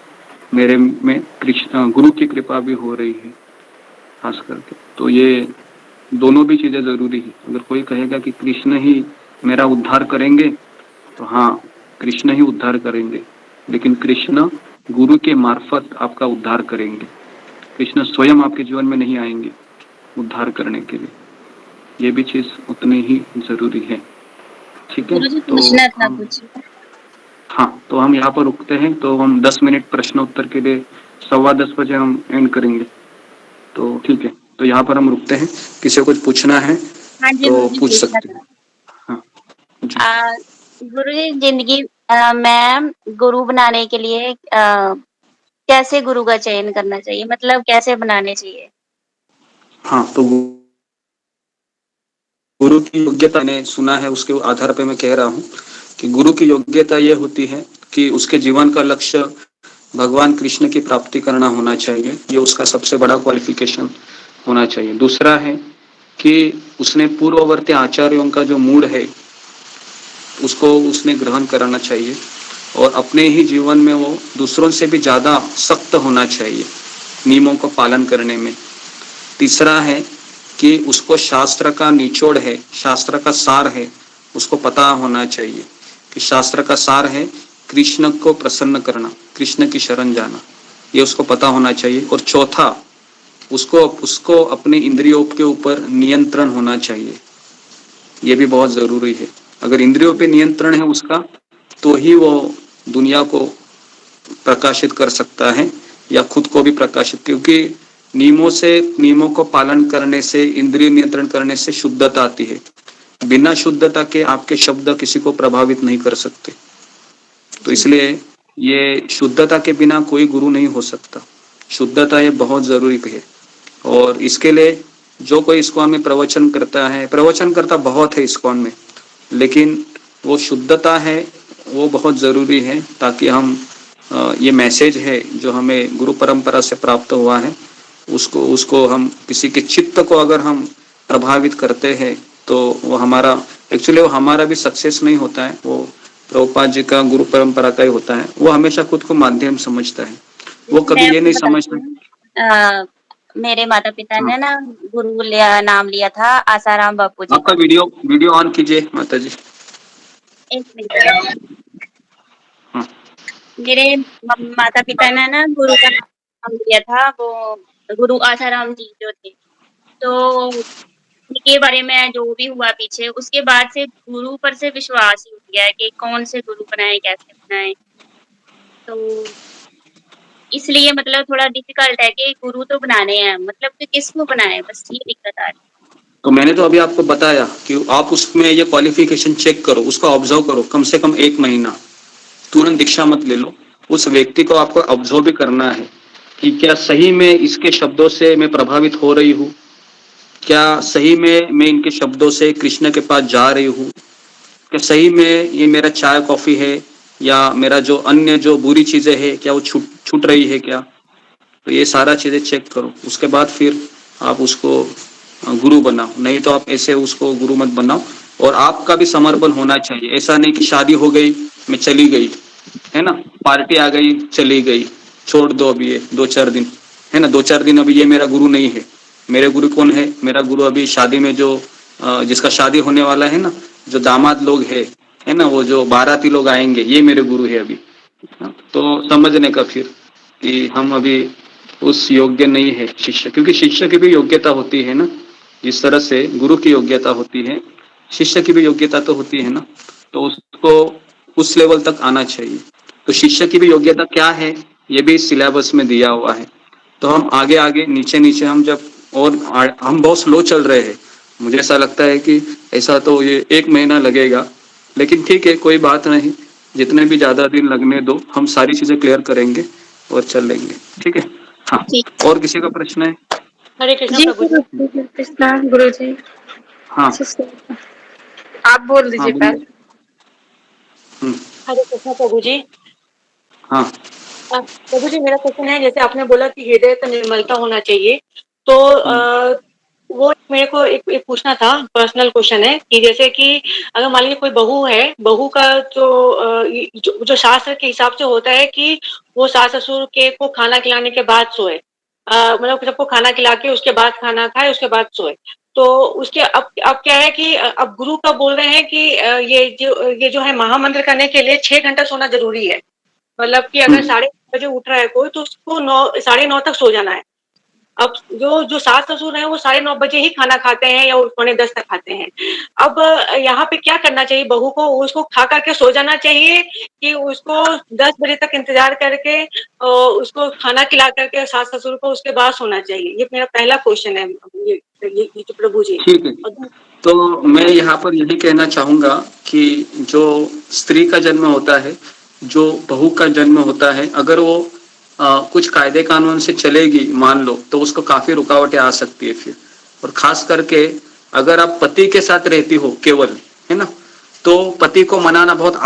मेरे में कृष्ण गुरु की कृपा भी हो रही है खास करके। तो ये दोनों भी चीजें जरूरी है। अगर कोई कहेगा कि कृष्ण ही मेरा उद्धार करेंगे, तो हाँ कृष्ण ही उद्धार करेंगे, लेकिन कृष्ण गुरु के मार्फत आपका उद्धार करेंगे। कृष्ण स्वयं आपके जीवन में नहीं आएंगे उद्धार करने के लिए, ये भी चीज उतनी ही जरूरी है। ठीक है, गुरुजी तो पूछना था हम कुछ। हाँ, तो हम यहाँ पर रुकते हैं। तो हम 10 मिनट प्रश्न उत्तर के लिए 10:15 बजे हम एंड करेंगे। तो ठीक है, तो यहाँ पर हम रुकते हैं। किसी को कुछ पूछना है हाँ जी तो गुरुजी पूछ पूछना सकते था। हैं। हाँ जी। गुरुजी जिंदगी में गुरु बनाने के लिए कैसे गुरु का चयन करना चाहिए, मतलब कैसे बनाने चाहिए? हाँ, तो गुरु की योग्यता मैंने सुना है, उसके आधार पे मैं कह रहा हूँ कि गुरु की योग्यता ये होती है कि उसके जीवन का लक्ष्य भगवान कृष्ण की प्राप्ति करना होना चाहिए। ये उसका सबसे बड़ा क्वालिफिकेशन होना चाहिए। दूसरा है कि उसने पूर्ववर्ती आचार्यों का जो मूड है उसको उसने ग्रहण कराना चाहिए और अपने ही जीवन में वो दूसरों से भी ज्यादा सख्त होना चाहिए नियमों का पालन करने में। तीसरा है कि उसको शास्त्र का निचोड़ है, शास्त्र का सार है, उसको पता होना चाहिए कि शास्त्र का सार है कृष्ण को प्रसन्न करना, कृष्ण की शरण जाना, ये उसको पता होना चाहिए। और चौथा, उसको उसको अपने इंद्रियों के ऊपर नियंत्रण होना चाहिए, ये भी बहुत जरूरी है। अगर इंद्रियों पे नियंत्रण है उसका तो ही वो दुनिया को प्रकाशित कर सकता है या खुद को भी प्रकाशित, क्योंकि नियमों को पालन करने से, इंद्रिय नियंत्रण करने से शुद्धता आती है। बिना शुद्धता के आपके शब्द किसी को प्रभावित नहीं कर सकते। तो इसलिए ये शुद्धता के बिना कोई गुरु नहीं हो सकता। शुद्धता ये बहुत जरूरी है। और इसके लिए जो कोई इस्कॉन में प्रवचन करता है, प्रवचन करता बहुत है इस्कॉन में, लेकिन वो शुद्धता है वो बहुत जरूरी है, ताकि हम ये मैसेज है जो हमें गुरु परंपरा से प्राप्त हुआ है उसको उसको हम किसी के चित्त को अगर हम प्रभावित करते हैं तो वो हमारा, एक्चुअली वो हमारा भी सक्सेस नहीं होता है, वो प्रभुपाद जी का गुरु परंपरा का ही होता है। वो हमेशा खुद को माध्यम समझता है, वो मैं कभी ये आपको नहीं बताती समझता। हूँ, मेरे माता पिता हाँ, ने ना नाम लिया था आसाराम बापू जी आपका का। वीडियो वीडियो ऑन कीजिए माता जी। एक मिनट। हाँ, मेरे माता पिता ने ना गुरु का नाम लिया था, वो गुरु आसाराम जी जो थे। तो उनके बारे में जो भी हुआ पीछे, उसके बाद से गुरु पर से विश्वास ही उठ गया है कि कौन से गुरु बनाए, कैसे बनाए। तो इसलिए मतलब थोड़ा डिफिकल्ट है कि गुरु तो बनाने हैं, मतलब कि किसको बनाए, बस ये दिक्कत आ रही तो मैंने तो अभी आपको बताया कि आप उसमें ये क्वालिफिकेशन चेक करो, उसको ऑब्जर्व करो कम से कम 1 महीना। तुरंत दीक्षा मत ले लो, उस व्यक्ति को आपको ऑब्जर्व भी करना है कि क्या सही में इसके शब्दों से मैं प्रभावित हो रही हूँ, क्या सही में मैं इनके शब्दों से कृष्ण के पास जा रही हूँ, क्या सही में ये मेरा चाय कॉफी है या मेरा जो अन्य जो बुरी चीजें हैं क्या वो छूट छूट रही है क्या। तो ये सारा चीजें चेक करो, उसके बाद फिर आप उसको गुरु बनाओ, नहीं तो आप ऐसे उसको गुरु मत बनाओ। और आपका भी समर्पण होना चाहिए, ऐसा नहीं कि शादी हो गई मैं चली गई, है ना, पार्टी आ गई चली गई, छोड़ दो अभी ये 2-4 दिन, है ना, 2-4 दिन अभी ये मेरा गुरु नहीं है। मेरे गुरु कौन है? मेरा गुरु अभी शादी में जो जिसका शादी होने वाला है ना, जो दामाद लोग है ना, वो जो बाराती लोग आएंगे, ये मेरे गुरु है अभी। तो समझने का फिर कि हम अभी उस योग्य नहीं है शिष्य, क्योंकि शिष्य की भी योग्यता होती है ना, जिस तरह से गुरु की योग्यता होती है शिष्य की भी योग्यता तो होती है ना। तो उसको उस लेवल तक आना चाहिए। तो शिष्य की भी योग्यता क्या है ये भी सिलेबस में दिया हुआ है। तो हम आगे आगे नीचे नीचे हम जब और हम बहुत स्लो चल रहे हैं, मुझे ऐसा लगता है कि ऐसा तो ये 1 महीना लगेगा, लेकिन ठीक है कोई बात नहीं, जितने भी ज्यादा दिन लगने दो, हम सारी चीजें क्लियर करेंगे और चल लेंगे। ठीक है, हाँ। है। और किसी का प्रश्न है? हरे कृष्णा जी प्रभु जी। हरे कृष्णा गुरु जी। हाँ आप बोल हाँ दीजिए बोलिए। पहले। हम्म, हरे कृष्णा प्रभु जी। हाँ प्रभु जी मेरा क्वेश्चन है, जैसे आपने बोला कि हृदय का निर्मलता होना चाहिए, तो वो मेरे को एक पूछना था, पर्सनल क्वेश्चन है कि जैसे कि अगर मान लीजिए कोई बहू है, बहू का जो शास्त्र के हिसाब से होता है कि वो सास ससुर के को खाना खिलाने के बाद सोए, मतलब सबको खाना खिला के उसके बाद खाना खाए, उसके बाद सोए। तो उसके अब क्या है कि अब गुरु का बोल रहे हैं कि ये जो है महामंत्र करने के लिए 6 घंटा सोना जरूरी है। मतलब कि अगर हम्म, 9:30 बजे उठ रहा है कोई तो उसको 9 9:30 तक सो जाना है। अब जो सास ससुर हैं वो 9:30 बजे ही खाना खाते हैं या 9:45 तक खाते हैं। अब यहाँ पे क्या करना चाहिए बहू को? उसको खा करके सो जाना चाहिए कि उसको 10 बजे तक इंतजार करके उसको खाना खिला करके सास ससुर को उसके बाद सोना चाहिए? ये मेरा पहला क्वेश्चन है ये जो प्रभु जी। ठीक है। तो मैं यहाँ पर यही कहना चाहूंगा कि जो स्त्री का जन्म होता है, जो बहू का जन्म होता है, अगर वो कुछ कायदे कानून से चलेगी मान लो, तो उसको काफी रुकावटें आ सकती है फिर। और खास करके अगर आप पति के साथ रहती हो केवल, है ना, तो पति को मनाना बहुत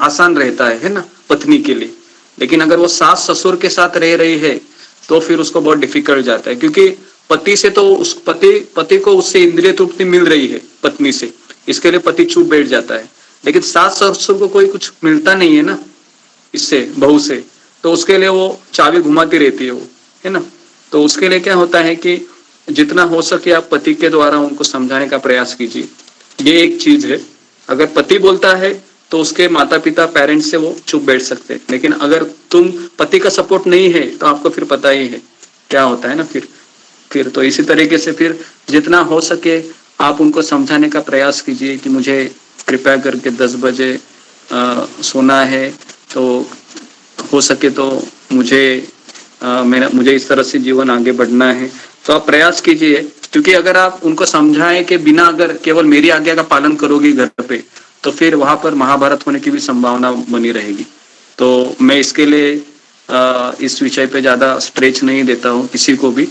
आसान रहता है ना, पत्नी के लिए। लेकिन अगर वो सास ससुर के साथ रह रही है तो फिर उसको बहुत डिफिकल्ट जाता है, क्योंकि पति से तो उस पति को उससे इंद्रिय तृप्ति मिल रही है पत्नी से, इसके लिए पति चुप बैठ जाता है। लेकिन सास ससुर को कोई कुछ मिलता नहीं है ना इससे, बहू से, तो उसके लिए वो चाबी घुमाती रहती है वो, है ना। तो उसके लिए क्या होता है कि जितना हो सके आप पति के द्वारा उनको समझाने का प्रयास कीजिए। ये एक चीज है। अगर पति बोलता है तो उसके माता पिता पेरेंट्स से वो चुप बैठ सकते हैं। लेकिन अगर तुम पति का सपोर्ट नहीं है तो आपको फिर पता ही है क्या होता है ना फिर तो इसी तरीके से फिर जितना हो सके आप उनको समझाने का प्रयास कीजिए कि मुझे कृपया करके 10 बजे सोना है, तो हो सके तो मुझे इस तरह से जीवन आगे बढ़ना है। तो आप प्रयास कीजिए, क्योंकि अगर आप उनको समझाएं कि बिना अगर केवल मेरी आज्ञा का पालन करोगी घर पे, तो फिर वहां पर महाभारत होने की भी संभावना बनी रहेगी। तो मैं इसके लिए इस विषय पे ज्यादा स्ट्रेच नहीं देता हूँ किसी को भी,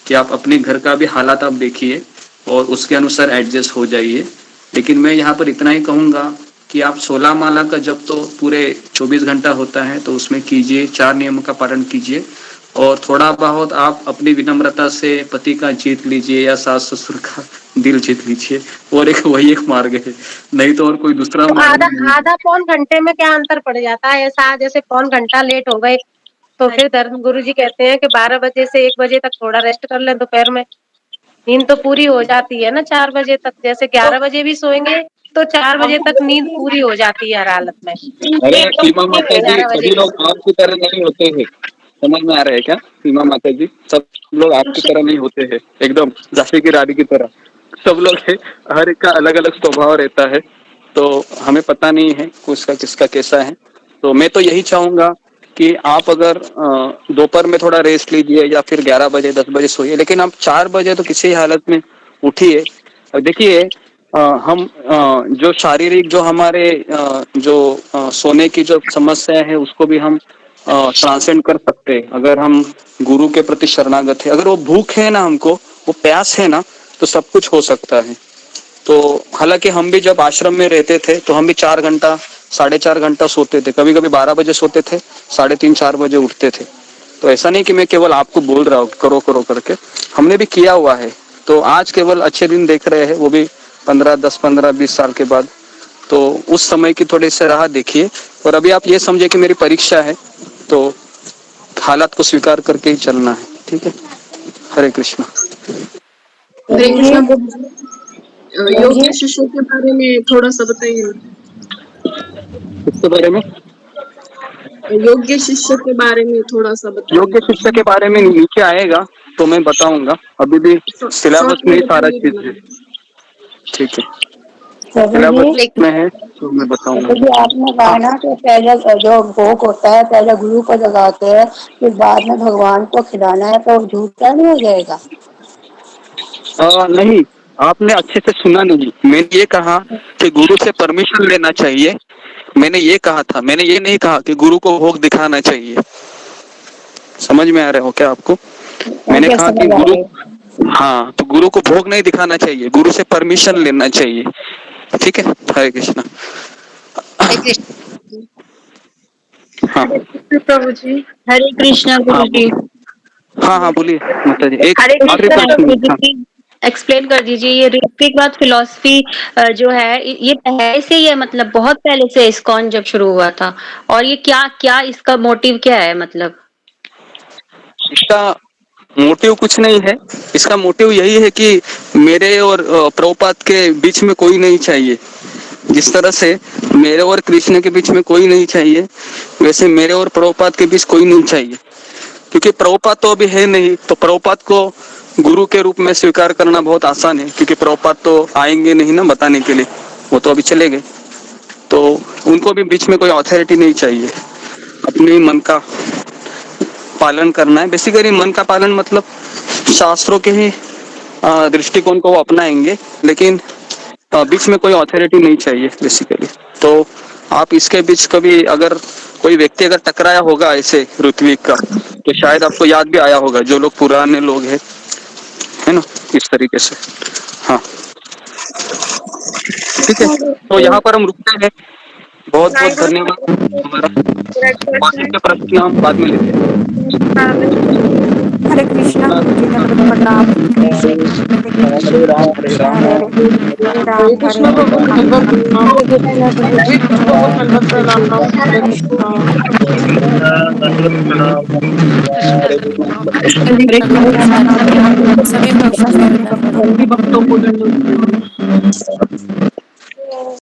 कि आप अपने घर का भी हालात आप देखिए और उसके अनुसार एडजस्ट हो जाइए। लेकिन मैं यहाँ पर इतना ही कहूंगा कि आप 16 माला का जब तो पूरे 24 घंटा होता है तो उसमें कीजिए, 4 नियमों का पालन कीजिए, और थोड़ा बहुत आप अपनी विनम्रता से पति का जीत लीजिए या सास ससुर का दिल जीत लीजिए, और वही एक मार्ग है, नहीं तो और कोई दूसरा तो मार्ग नहीं है। आधा पौन घंटे में क्या अंतर पड़ जाता है? ऐसा जैसे पौन घंटा लेट हो गए तो फिर धर्म गुरु जी कहते हैं कि 12 बजे से 1 बजे तक थोड़ा रेस्ट कर ले, दोपहर में नींद तो पूरी हो जाती है ना 4 बजे तक। जैसे 11 बजे भी सोएंगे तो 4 बजे तक नींद पूरी हो जाती है हर हालत में। अरे सीमा माता जी, 11 बजे सभी लोग आपकी तरह नहीं होते हैं, समझ में आ रहा है क्या सीमा माता जी? सब लोग आपकी तरह नहीं होते हैं, एकदम झांसी की रानी की तरह सब लोग है। हर एक का अलग अलग स्वभाव रहता है, तो हमें पता नहीं है उसका किसका कैसा है। तो मैं तो यही चाहूंगा कि आप अगर दोपहर में थोड़ा रेस्ट लीजिए या फिर 11 बजे 10 बजे सोइए, लेकिन आप 4 बजे तो किसी हालत में उठिए। और देखिए हम जो शारीरिक जो हमारे सोने की जो समस्या है उसको भी हम ट्रांसेंड कर सकते हैं अगर हम गुरु के प्रति शरणागत है। अगर वो भूख है ना, हमको वो प्यास है ना, तो सब कुछ हो सकता है। तो हालांकि हम भी जब आश्रम में रहते थे तो हम भी 4 घंटा 4.5 घंटा सोते थे, कभी कभी 12 बजे सोते थे, 3:30 4 बजे उठते थे। तो ऐसा नहीं कि मैं केवल आपको बोल रहा हूँ करो करो करके, हमने भी किया हुआ है। तो आज केवल अच्छे दिन देख रहे हैं, वो भी 10-15-20 साल के बाद। तो उस समय की थोड़ी सी राह देखिए, और अभी आप ये समझे कि मेरी परीक्षा है, तो हालात को स्वीकार करके ही चलना है। ठीक है, हरे कृष्णा। हरे कृष्णा प्रभु जी, योग्य शिष्य के बारे में थोड़ा सा बताइए। इसके बारे में योग्य शिष्य के बारे में थोड़ा सा बताइए। योग्य शिक्षा के बारे में नीचे आएगा तो मैं बताऊंगा, अभी भी सिलेबस में सारा चीज है। ठीक है, सिलेबस में है तो मैं बताऊंगा। तो आपने कहा ना कि पहले जो भोग होता है पहले गुरु को लगाते हैं, फिर बाद में भगवान को खिलाना है, तो झूठा नहीं हो जाएगा? नहीं, आपने अच्छे से सुना नहीं। मैंने ये कहा कि गुरु से परमिशन लेना चाहिए, मैंने ये कहा था। मैंने ये नहीं कहा कि गुरु को भोग दिखाना चाहिए। समझ में आ रहे हो क्या आपको? मैंने कहा कि गुरु, हाँ, तो गुरु को भोग नहीं दिखाना चाहिए, गुरु से परमिशन लेना चाहिए। ठीक है, हरे कृष्णा। हाँ प्रभु जी, हरे कृष्णा गुरु जी। हाँ बोलिए माता जी। एक हरे आखिरी कृष्णा प्रश्न। गुरु जी, एक्सप्लेन कर दीजिए ये ऋत्विक बात फिलॉसफी जो है ये पहले से ही है, मतलब बहुत पहले से इस्कॉन जब शुरू हुआ था, और ये क्या इसका मोटिव क्या है? मतलब इसका मोटिव कुछ नहीं है, इसका मोटिव यही है कि मेरे और प्रभुपाद के बीच में कोई नहीं चाहिए। जिस तरह से मेरे और कृष्ण के बीच में कोई नहीं चाहिए, वैसे मेरे और प्रभुपाद के बीच कोई नहीं चाहिए। क्योंकि प्रभुपाद तो अभी है नहीं, तो प्रभुपाद को गुरु के रूप में स्वीकार करना बहुत आसान है, क्योंकि प्रभुपाद तो आएंगे नहीं ना बताने के लिए, वो तो अभी चले गए। तो उनको भी बीच में कोई अथॉरिटी नहीं चाहिए, अपने मन का पालन करना है। बेसिकली मन का पालन मतलब शास्त्रों के ही दृष्टिकोण को वो अपनाएंगे, लेकिन बीच में कोई अथॉरिटी नहीं चाहिए बेसिकली। तो आप इसके बीच कभी अगर कोई व्यक्ति अगर टकराया होगा ऐसे ऋत्विक का, तो शायद आपको याद भी आया होगा, जो लोग पुराने लोग हैं, है ना, इस तरीके से। हाँ ठीक है, तो यहाँ पर हम रुकते हैं। बहुत बहुत धन्यवाद। हमारा बाकी के प्रश्न हम बाद में लेते हैं। हरे कृष्णा गुरुजी, दंडवत प्रणाम। हरे राम हरे राम हरे हरे राम हरे कृष्ण प्रभु दंडवत प्रणाम। हरे कृष्ण प्रभु दंडवत प्रणाम। हरे कृष्ण। सभी भक्तों को सभी भक्तों को दंडवत प्रणाम।